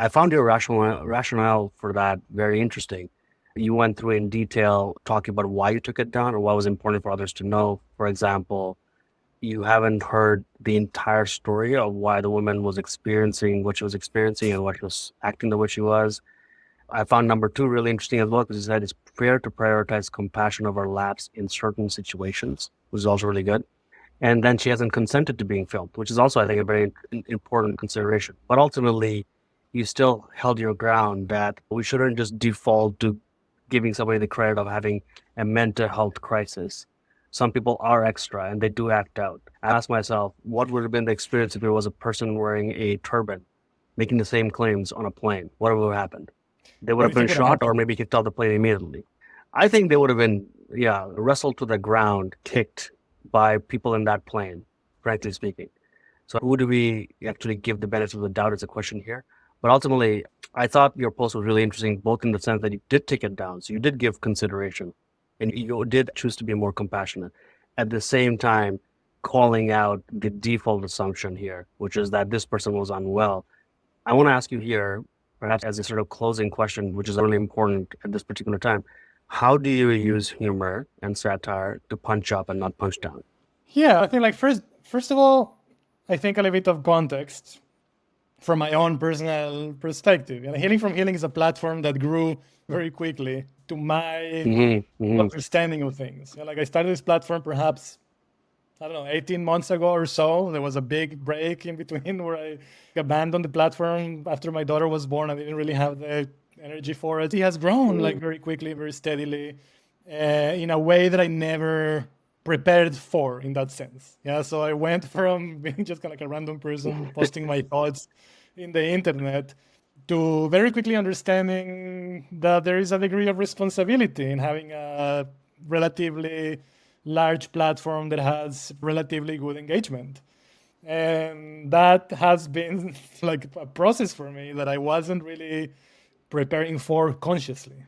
I found your rationale for that very interesting. You went through in detail talking about why you took it down or what was important for others to know. For example, you haven't heard the entire story of why the woman was experiencing what she was experiencing and why she was acting the way she was. I found number 2 really interesting as well, because you said it's fair to prioritize compassion over lapse in certain situations, which is also really good. And then she hasn't consented to being filmed, which is also, I think, a very important consideration. But ultimately, you still held your ground that we shouldn't just default to giving somebody the credit of having a mental health crisis. Some people are extra and they do act out. I asked myself, what would have been the experience if there was a person wearing a turban, making the same claims on a plane? What would have happened? They would have been shot or maybe kicked off the plane immediately. I think they would have been wrestled to the ground, kicked by people in that plane, frankly speaking. So who do we actually give the benefit of the doubt is a question here. But ultimately, I thought your post was really interesting, both in the sense that you did take it down. So you did give consideration and you did choose to be more compassionate. At the same time, calling out the default assumption here, which is that this person was unwell. I want to ask you here, perhaps as a sort of closing question, which is really important at this particular time. How do you use humor and satire to punch up and not punch down? Yeah, I think like first of all, I think a little bit of context from my own personal perspective. And Healing from Healing is a platform that grew very quickly to my understanding of things. Like I started this platform perhaps, I don't know, 18 months ago or so. There was a big break in between where I abandoned the platform after my daughter was born. I didn't really have the energy for it. It has grown like very quickly, very steadily, in a way that I never prepared for in that sense. Yeah, so I went from being just kind of like a random person posting my thoughts in the internet to very quickly understanding that there is a degree of responsibility in having a relatively large platform that has relatively good engagement. And that has been like a process for me that I wasn't really preparing for consciously.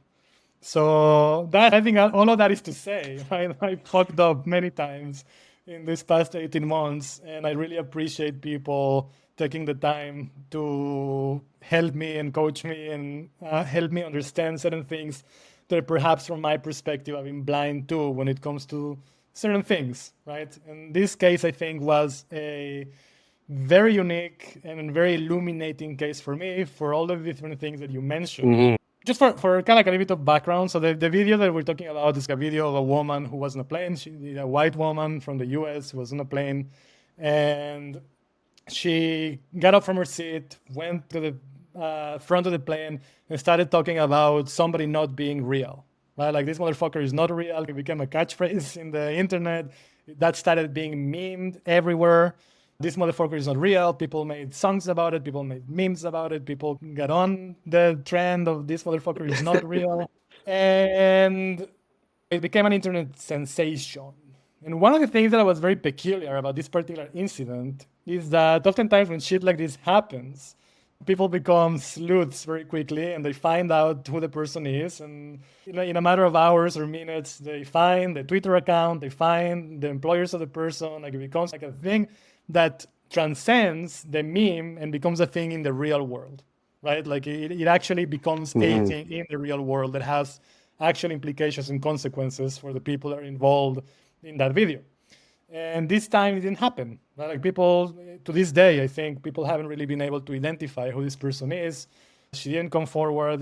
So that I think all of that is to say, right? I fucked up many times in this past 18 months, and I really appreciate people taking the time to help me and coach me and help me understand certain things that perhaps from my perspective I've been blind to when it comes to certain things, right? And this case I think was a very unique and very illuminating case for me for all the different things that you mentioned. Just for kind of like a little bit of background, so the video that we're talking about is a video of a woman who was on a plane. A white woman from the US was on a plane, and she got up from her seat, went to the front of the plane, and started talking about somebody not being real. Right? Like, this motherfucker is not real. It became a catchphrase in the internet. That started being memed everywhere. This motherfucker is not real. People made songs about it. People made memes about it. People got on the trend of this motherfucker is not real. And it became an internet sensation. And one of the things that was very peculiar about this particular incident is that oftentimes when shit like this happens, people become sleuths very quickly and they find out who the person is. And in a matter of hours or minutes, they find the Twitter account, they find the employers of the person. Like, it becomes like a thing that transcends the meme and becomes a thing in the real world, right? Like, it actually becomes a thing in the real world that has actual implications and consequences for the people that are involved in that video. And this time it didn't happen. Right? Like, people, to this day, I think people haven't really been able to identify who this person is. She didn't come forward.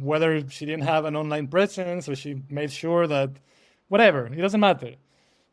Whether she didn't have an online presence or she made sure that, whatever, it doesn't matter.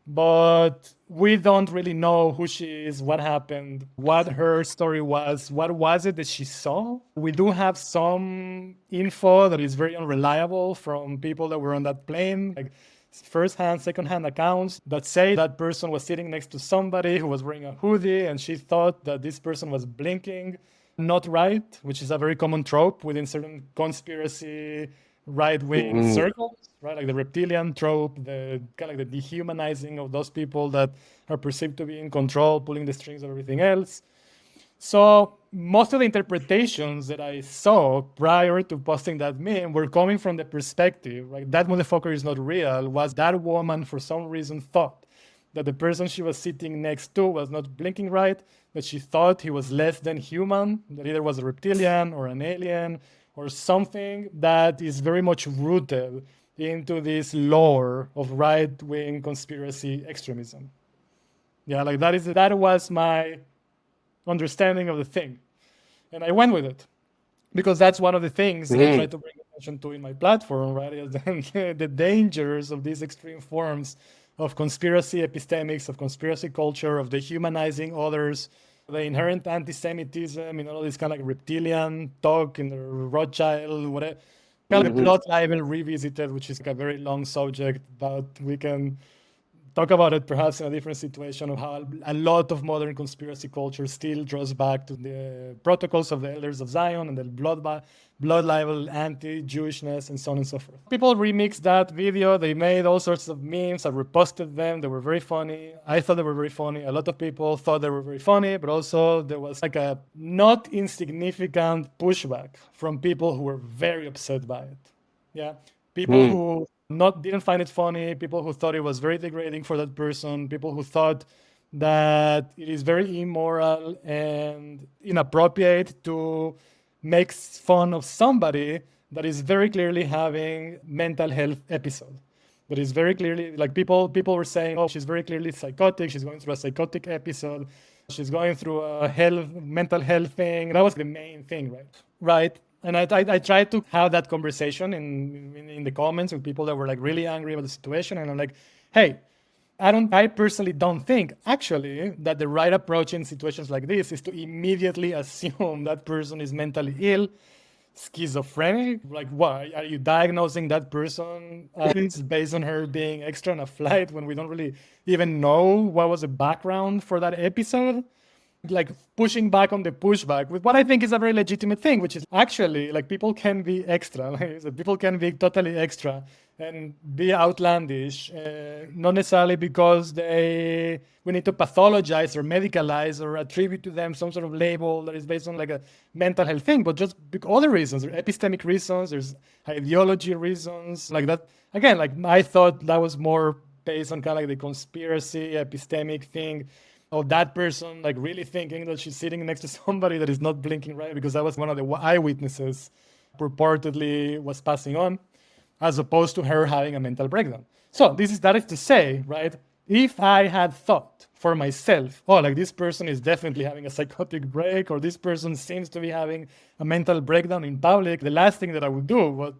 But we don't really know who she is, what happened, what her story was, what was it that she saw. We do have some info that is very unreliable from people that were on that plane, like first-hand, second-hand accounts that say that person was sitting next to somebody who was wearing a hoodie and she thought that this person was blinking not right, which is a very common trope within certain conspiracy right-wing circles, right? Like the reptilian trope, the kind of like the dehumanizing of those people that are perceived to be in control, pulling the strings of everything else. So most of the interpretations that I saw prior to posting that meme were coming from the perspective, right? That motherfucker is not real. Was that woman for some reason thought that the person she was sitting next to was not blinking right, that she thought he was less than human, that either was a reptilian or an alien or something that is very much rooted into this lore of right-wing conspiracy extremism. Yeah, like that was my understanding of the thing. And I went with it because that's one of the things that I try to bring attention to in my platform, right? Is the dangers of these extreme forms of conspiracy epistemics, of conspiracy culture, of dehumanizing others, the inherent anti-Semitism, all this kind of like reptilian talk in the Rothschild, whatever. Kind of plot libel revisited, which is like a very long subject, but we can talk about it perhaps in a different situation of how a lot of modern conspiracy culture still draws back to the protocols of the elders of Zion and the blood libel, anti-Jewishness, and so on and so forth. People remixed that video. They made all sorts of memes. I reposted them. They were very funny. I thought they were very funny. A lot of people thought they were very funny, but also there was like a not insignificant pushback from people who were very upset by it. Yeah. People who didn't find it funny, people who thought it was very degrading for that person, people who thought that it is very immoral and inappropriate to make fun of somebody that is very clearly having mental health episode. That is very clearly, like people were saying, oh, she's very clearly psychotic, she's going through a psychotic episode, she's going through a mental health thing. That was the main thing, right? Right. And I tried to have that conversation in the comments with people that were like really angry about the situation. And I'm like, hey, I personally don't think actually that the right approach in situations like this is to immediately assume that person is mentally ill, schizophrenic. Like, why are you diagnosing that person based on her being extra on a flight when we don't really even know what was the background for that episode? Like pushing back on the pushback with what I think is a very legitimate thing, which is actually like people can be extra, like people can be totally extra and be outlandish, not necessarily because we need to pathologize or medicalize or attribute to them some sort of label that is based on like a mental health thing, but just other reasons. There are epistemic reasons, there's ideology reasons, like that. Again, like I thought that was more based on kind of like the conspiracy epistemic thing of that person like really thinking that she's sitting next to somebody that is not blinking right, because that was one of the eyewitnesses purportedly was passing on, as opposed to her having a mental breakdown. So that is to say, right, if I had thought for myself, oh, like this person is definitely having a psychotic break, or this person seems to be having a mental breakdown in public, the last thing that I would do was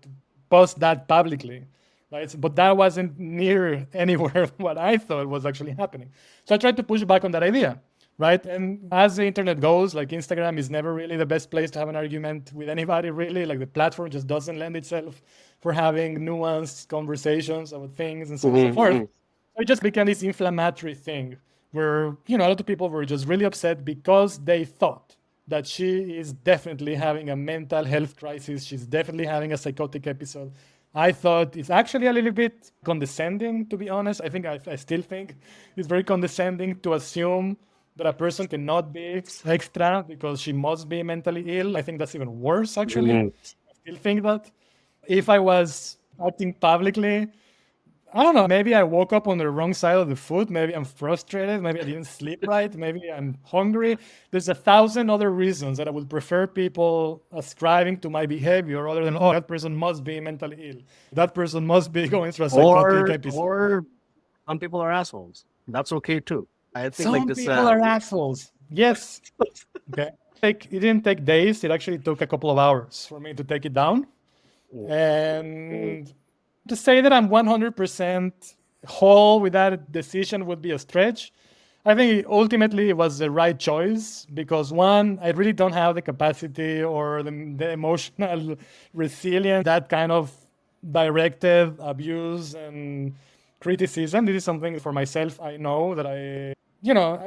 post that publicly. Right? But that wasn't near anywhere what I thought was actually happening. So I tried to push back on that idea, right? And as the internet goes, like Instagram is never really the best place to have an argument with anybody, really. Like the platform just doesn't lend itself for having nuanced conversations about things and so on and so forth. So it just became this inflammatory thing where, a lot of people were just really upset because they thought that she is definitely having a mental health crisis. She's definitely having a psychotic episode. I thought it's actually a little bit condescending, to be honest. I still think it's very condescending to assume that a person cannot be extra because she must be mentally ill. I think that's even worse, actually. I still think that. If I was acting publicly, I don't know, maybe I woke up on the wrong side of the foot. Maybe I'm frustrated. Maybe I didn't sleep right. Maybe I'm hungry. There's 1,000 other reasons that I would prefer people ascribing to my behavior other than, oh, that person must be mentally ill. That person must be going through a psychotic episode. Or some people are assholes. That's okay too. I think some like this. People are assholes. Yes. Okay. It didn't take days. It actually took a couple of hours for me to take it down. And to say that I'm 100% whole with that decision would be a stretch. I think ultimately it was the right choice because, one, I really don't have the capacity or the emotional resilience, that kind of directed abuse and criticism. This is something for myself I know that I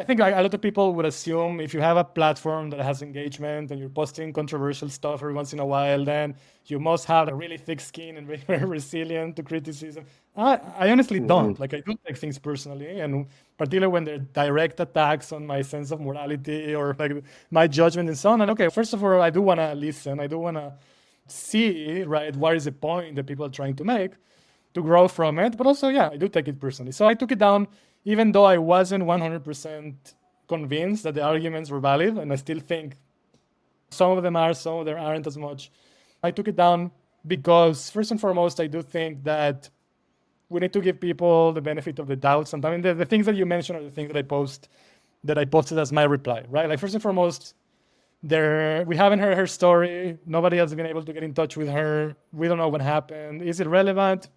think a lot of people would assume if you have a platform that has engagement and you're posting controversial stuff every once in a while, then you must have a really thick skin and very resilient to criticism. I honestly don't. Like, I do take things personally, and particularly when they're direct attacks on my sense of morality or like my judgment and so on. And okay, first of all, I do want to listen. I do want to see, right, what is the point that people are trying to make to grow from it. But also, yeah, I do take it personally. So I took it down even though I wasn't 100% convinced that the arguments were valid, and I still think some of them are, some of them aren't as much. I took it down because, first and foremost, I do think that we need to give people the benefit of the doubt sometimes. The things that you mentioned are the things that I posted as my reply, right? Like, first and foremost, we haven't heard her story. Nobody has been able to get in touch with her. We don't know what happened. Is it relevant?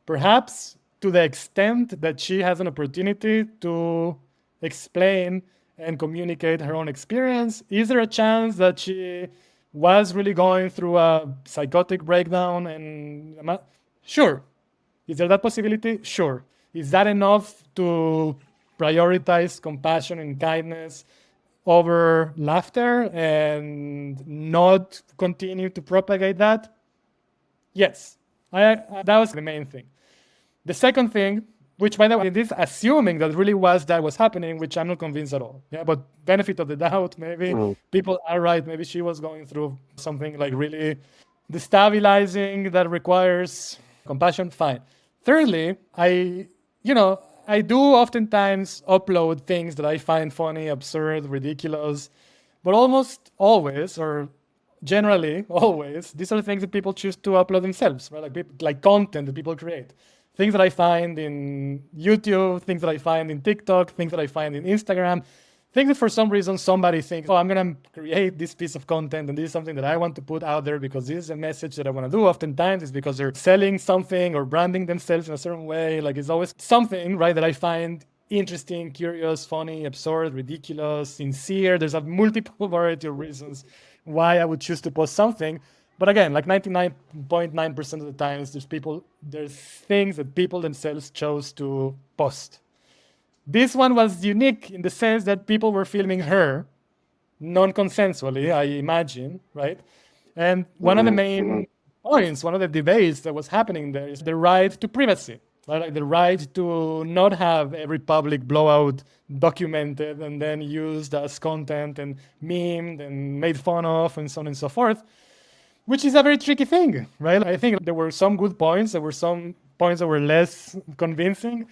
Perhaps, to the extent that she has an opportunity to explain and communicate her own experience. Is there a chance that she was really going through a psychotic breakdown? And sure. Is there that possibility? Sure. Is that enough to prioritize compassion and kindness over laughter and not continue to propagate that? Yes, that was the main thing. The second thing, which by the way, this assuming that really was happening, which I'm not convinced at all. Yeah, but benefit of the doubt, maybe Mm. people are right. Maybe she was going through something like really destabilizing that requires compassion. Fine. Thirdly, I do oftentimes upload things that I find funny, absurd, ridiculous, but almost always, or generally always, these are things that people choose to upload themselves, right? Like content that people create. Things that I find in YouTube, things that I find in TikTok, things that I find in Instagram, things that for some reason somebody thinks, oh, I'm going to create this piece of content and this is something that I want to put out there because this is a message that I want to do. Oftentimes it's because they're selling something or branding themselves in a certain way. Like it's always something, right, that I find interesting, curious, funny, absurd, ridiculous, sincere. There's a multiple variety of reasons why I would choose to post something. But again, like 99.9% of the times, there's things that people themselves chose to post. This one was unique in the sense that people were filming her non-consensually, I imagine, right? And one of the main points, one of the debates that was happening there is the right to privacy, right? Like the right to not have every public blowout documented and then used as content and memed and made fun of and so on and so forth, which is a very tricky thing, right? I think there were some good points, there were some points that were less convincing,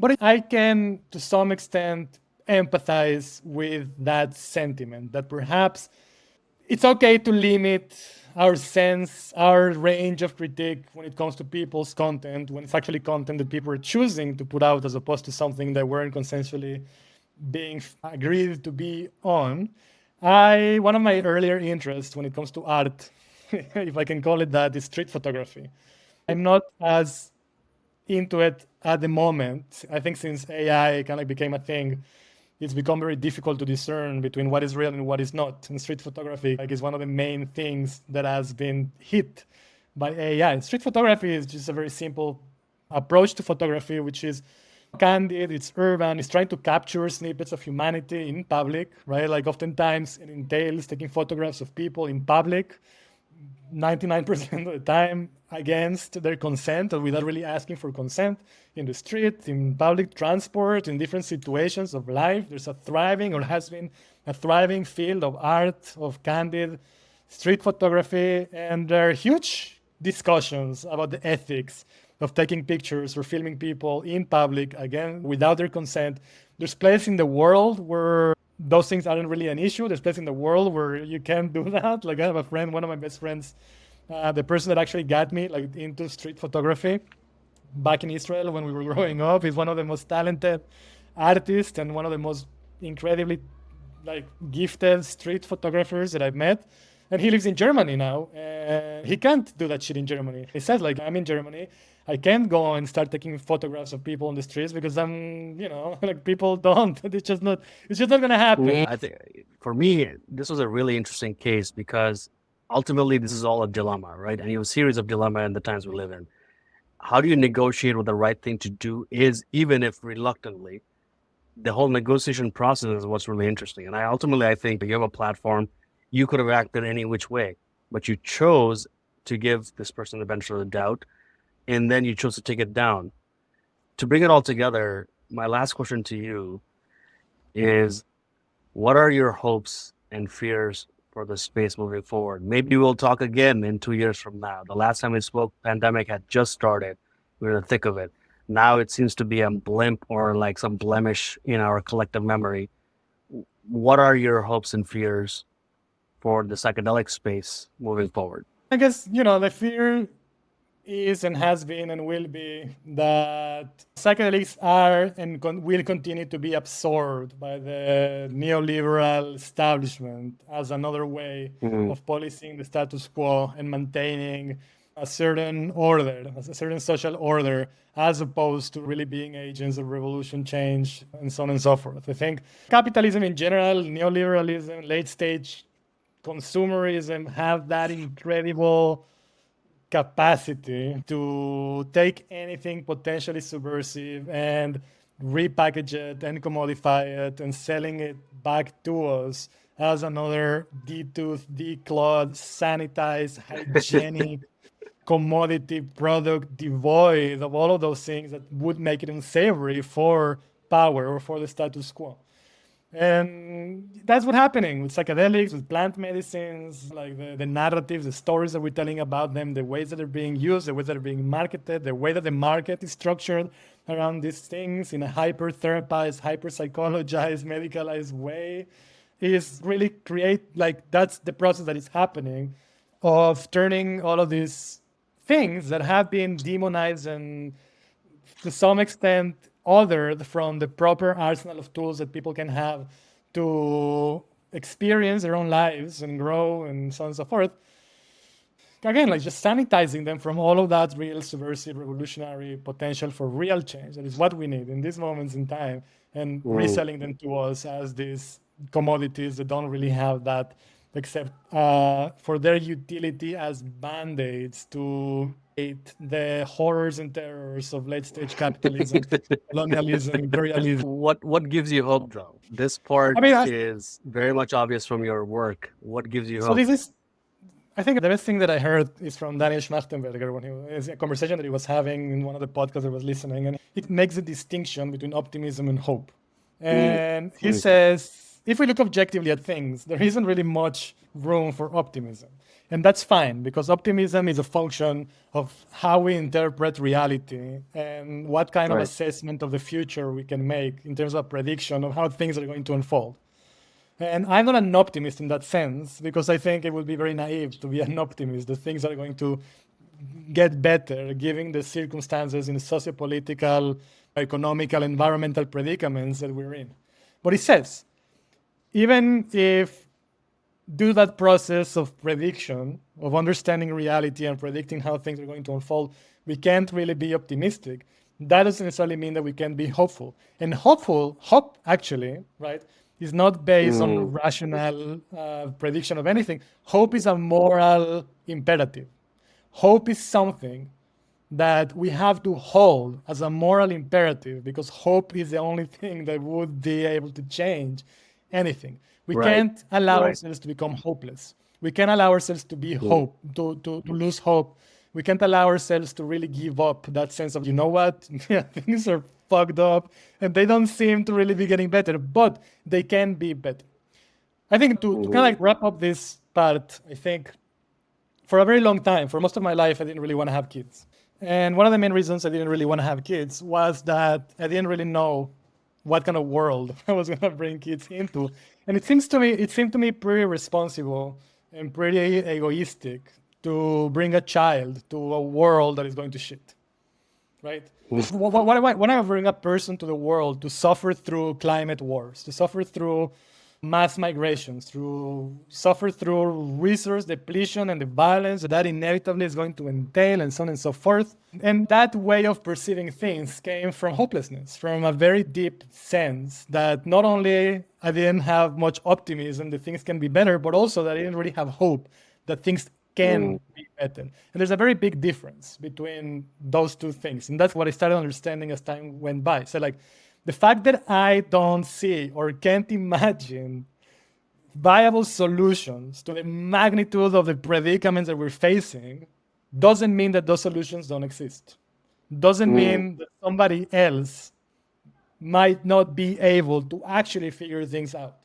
but I can, to some extent, empathize with that sentiment that perhaps it's okay to limit our sense, our range of critique when it comes to people's content, when it's actually content that people are choosing to put out as opposed to something that weren't consensually being agreed to be on. One of my earlier interests when it comes to art, if I can call it that, is street photography. I'm not as into it at the moment. I think since AI kind of became a thing, it's become very difficult to discern between what is real and what is not. And street photography is one of the main things that has been hit by AI. Street photography is just a very simple approach to photography, which is candid, it's urban, it's trying to capture snippets of humanity in public, right? Like oftentimes it entails taking photographs of people in public 99% of the time against their consent or without really asking for consent in the street, in public transport, in different situations of life. There's a thriving or has been a thriving field of art, of candid street photography, and there are huge discussions about the ethics of taking pictures or filming people in public, again, without their consent. There's places in the world where those things aren't really an issue. There's places in the world where you can't do that. Like I have a friend, one of my best friends, the person that actually got me like into street photography back in Israel when we were growing up. He's one of the most talented artists and one of the most incredibly like gifted street photographers that I've met. And he lives in Germany now, and he can't do that shit in Germany. He says like, I'm in Germany, I can't go and start taking photographs of people on the streets because like people don't. It's just not gonna happen. I think for me, this was a really interesting case because ultimately this is all a dilemma, right? And you have a series of dilemma in the times we live in. How do you negotiate what the right thing to do is, even if reluctantly? The whole negotiation process is what's really interesting. And I think you have a platform, you could have acted any which way, but you chose to give this person the benefit of the doubt, and then you chose to take it down. To bring it all together, my last question to you is, what are your hopes and fears for the space moving forward? Maybe we'll talk again in 2 years from now. The last time we spoke, pandemic had just started. We were in the thick of it. Now it seems to be a blimp or like some blemish in our collective memory. What are your hopes and fears for the psychedelic space moving forward? I guess, the fear is and has been and will be that psychedelics are and will continue to be absorbed by the neoliberal establishment as another way of policing the status quo and maintaining a certain order, a certain social order, as opposed to really being agents of revolution, change, and so on and so forth. I think capitalism in general, neoliberalism, late stage consumerism have that incredible capacity to take anything potentially subversive and repackage it and commodify it and selling it back to us as another detooth, declawed, sanitized, hygienic commodity product devoid of all of those things that would make it unsavory for power or for the status quo. And that's what's happening with psychedelics, with plant medicines, like the narratives, the stories that we're telling about them, the ways that they're being used, the ways that they're being marketed, the way that the market is structured around these things in a hyper-therapized, hyper-psychologized, medicalized way is really create, like, that's the process that is happening of turning all of these things that have been demonized and to some extent othered from the proper arsenal of tools that people can have to experience their own lives and grow and so on and so forth. Again, like just sanitizing them from all of that real subversive revolutionary potential for real change. That is what we need in these moments in time, and Mm. reselling them to us as these commodities that don't really have that except for their utility as band-aids to hate the horrors and terrors of late-stage capitalism, colonialism, imperialism. What gives you hope though? This part I mean, is very much obvious from your work. What gives you so hope? this is, I think the best thing that I heard is from Daniel Schmachtenberger when he was a conversation that he was having in one of the podcasts I was listening, and it makes a distinction between optimism and hope. Mm. And he Mm. says, if we look objectively at things, there isn't really much room for optimism. And that's fine because optimism is a function of how we interpret reality and what kind of Right. assessment of the future we can make in terms of prediction of how things are going to unfold. And I'm not an optimist in that sense because I think it would be very naive to be an optimist that things are going to get better given the circumstances in the socio-political, economical, environmental predicaments that we're in. But he says, even if do that process of prediction, of understanding reality and predicting how things are going to unfold, we can't really be optimistic. That doesn't necessarily mean that we can be hopeful. And hope actually, right, is not based Mm. on rational prediction of anything. Hope is a moral imperative. Hope is something that we have to hold as a moral imperative because hope is the only thing that would be able to change anything. We Right. can't allow Right. ourselves to become hopeless. We can't allow ourselves to be Mm. hope, to lose hope. We can't allow ourselves to really give up that sense of, you know what, things are fucked up and they don't seem to really be getting better, but they can be better. I think to kind of Mhm. like wrap up this part, I think for a very long time, for most of my life, I didn't really want to have kids. And one of the main reasons I didn't really want to have kids was that I didn't really know what kind of world I was going to bring kids into. And it seemed to me pretty responsible and pretty egoistic to bring a child to a world that is going to shit, right? Why not bring a person to the world to suffer through climate wars, to suffer through mass migrations, through suffer through resource depletion and the violence that inevitably is going to entail, and so on and so forth. And that way of perceiving things came from hopelessness, from a very deep sense that not only I didn't have much optimism that things can be better, but also that I didn't really have hope that things Mm. can be better. And there's a very big difference between those two things. And that's what I started understanding as time went by. So, like, the fact that I don't see or can't imagine viable solutions to the magnitude of the predicaments that we're facing doesn't mean that those solutions don't exist. Doesn't Mm. mean that somebody else might not be able to actually figure things out.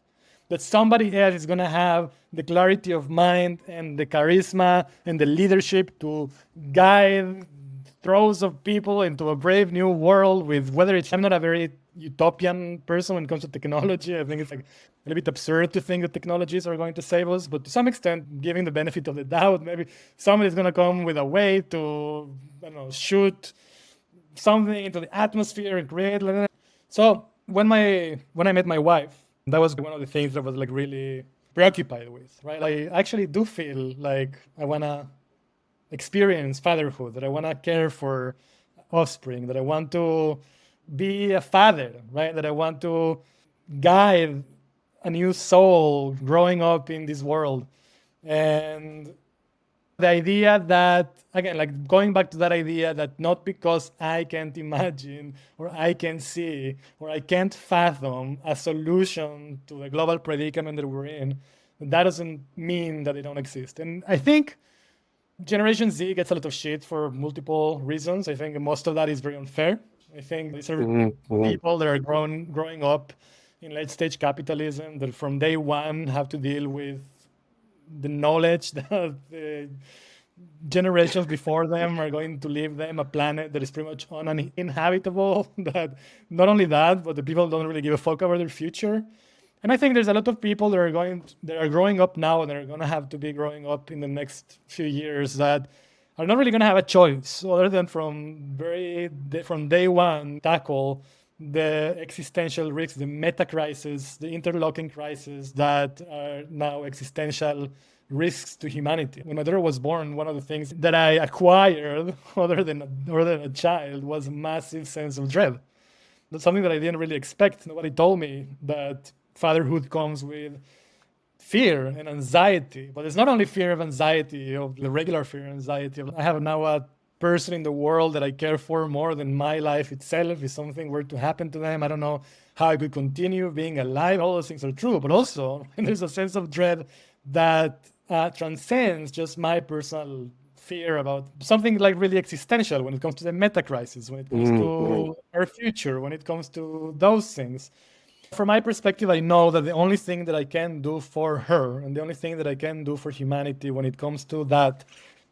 That somebody else is going to have the clarity of mind and the charisma and the leadership to guide throws of people into a brave new world with whether it's, I'm not a very utopian person when it comes to technology. I think it's like a little bit absurd to think that technologies are going to save us, but to some extent, giving the benefit of the doubt, maybe somebody's going to come with a way to, I don't know, shoot something into the atmosphere and create. So when I met my wife, that was one of the things that I was like really preoccupied with, right? I actually do feel like I wanna experience fatherhood, that I wanna care for offspring, that I want to be a father, right? That I want to guide a new soul growing up in this world. And The idea that, again, like going back to that idea that not because I can't imagine or I can see or I can't fathom a solution to the global predicament that we're in, that doesn't mean that they don't exist. And I think Generation Z gets a lot of shit for multiple reasons. I think most of that is very unfair. I think these are people that are growing up in late stage capitalism that from day one have to deal with the knowledge that the generations before them are going to leave them a planet that is pretty much uninhabitable. That not only that, but the people don't really give a fuck about their future. And I think there's a lot of people that are growing up now and that are going to have to be growing up in the next few years that are not really going to have a choice other than from day one tackle the existential risks, the meta crisis, the interlocking crisis that are now existential risks to humanity. When my daughter was born, one of the things that I acquired other than a child was a massive sense of dread. That's something that I didn't really expect. Nobody told me that fatherhood comes with fear and anxiety. But it's not only fear of anxiety, of the regular fear and anxiety. I have now a person in the world that I care for more than my life itself. If something were to happen to them, I don't know how I could continue being alive. All those things are true. But also, there's a sense of dread that transcends just my personal fear about something like really existential when it comes to the meta crisis, when it comes to our future, when it comes to those things. From my perspective, I know that the only thing that I can do for her and the only thing that I can do for humanity when it comes to that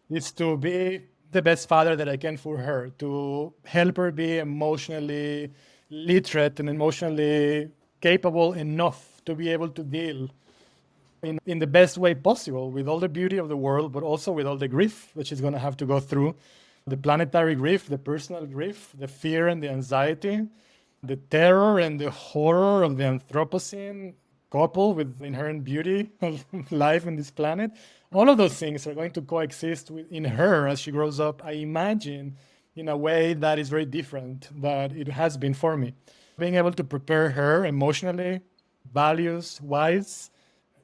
is to be the best father that I can for her, to help her be emotionally literate and emotionally capable enough to be able to deal in the best way possible with all the beauty of the world, but also with all the grief that she's going to have to go through. The planetary grief, the personal grief, the fear and the anxiety, the terror and the horror of the Anthropocene, coupled with the inherent beauty of life in this planet. All of those things are going to coexist in her as she grows up, I imagine, in a way that is very different than it has been for me. Being able to prepare her emotionally, values-wise,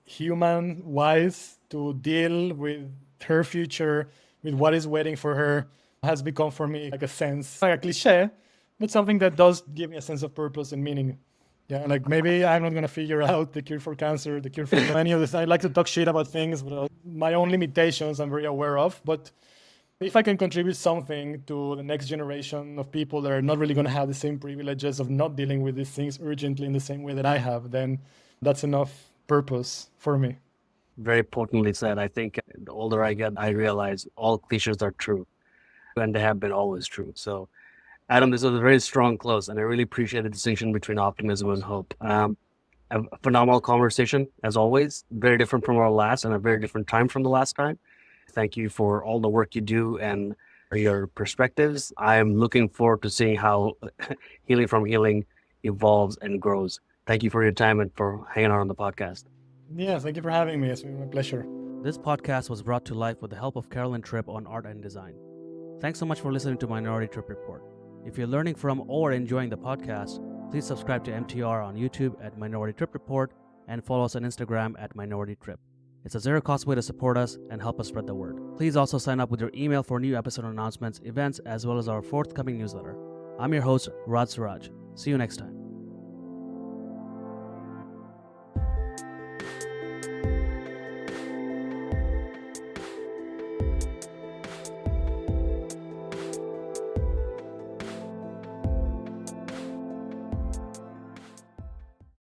human-wise, to deal with her future, with what is waiting for her, has become for me like a cliche, but something that does give me a sense of purpose and meaning. Yeah, like maybe I'm not gonna figure out the cure for cancer, the cure for any of this. I like to talk shit about things, but my own limitations I'm very aware of. But if I can contribute something to the next generation of people that are not really gonna have the same privileges of not dealing with these things urgently in the same way that I have, then that's enough purpose for me. Very potently said. I think the older I get, I realize all cliches are true, and they have been always true. So, Adam, this was a very strong close, and I really appreciate the distinction between optimism and hope. A phenomenal conversation, as always. Very different from our last, and a very different time from the last time. Thank you for all the work you do and your perspectives. I'm looking forward to seeing how Healing from Healing evolves and grows. Thank you for your time and for hanging out on the podcast. Yeah, thank you for having me. It's been my pleasure. This podcast was brought to life with the help of Carolyn Tripp on art and design. Thanks so much for listening to Minority Trip Report. If you're learning from or enjoying the podcast, please subscribe to MTR on YouTube at Minority Trip Report and follow us on Instagram at Minority Trip. It's a zero-cost way to support us and help us spread the word. Please also sign up with your email for new episode announcements, events, as well as our forthcoming newsletter. I'm your host, Raj Suraj. See you next time.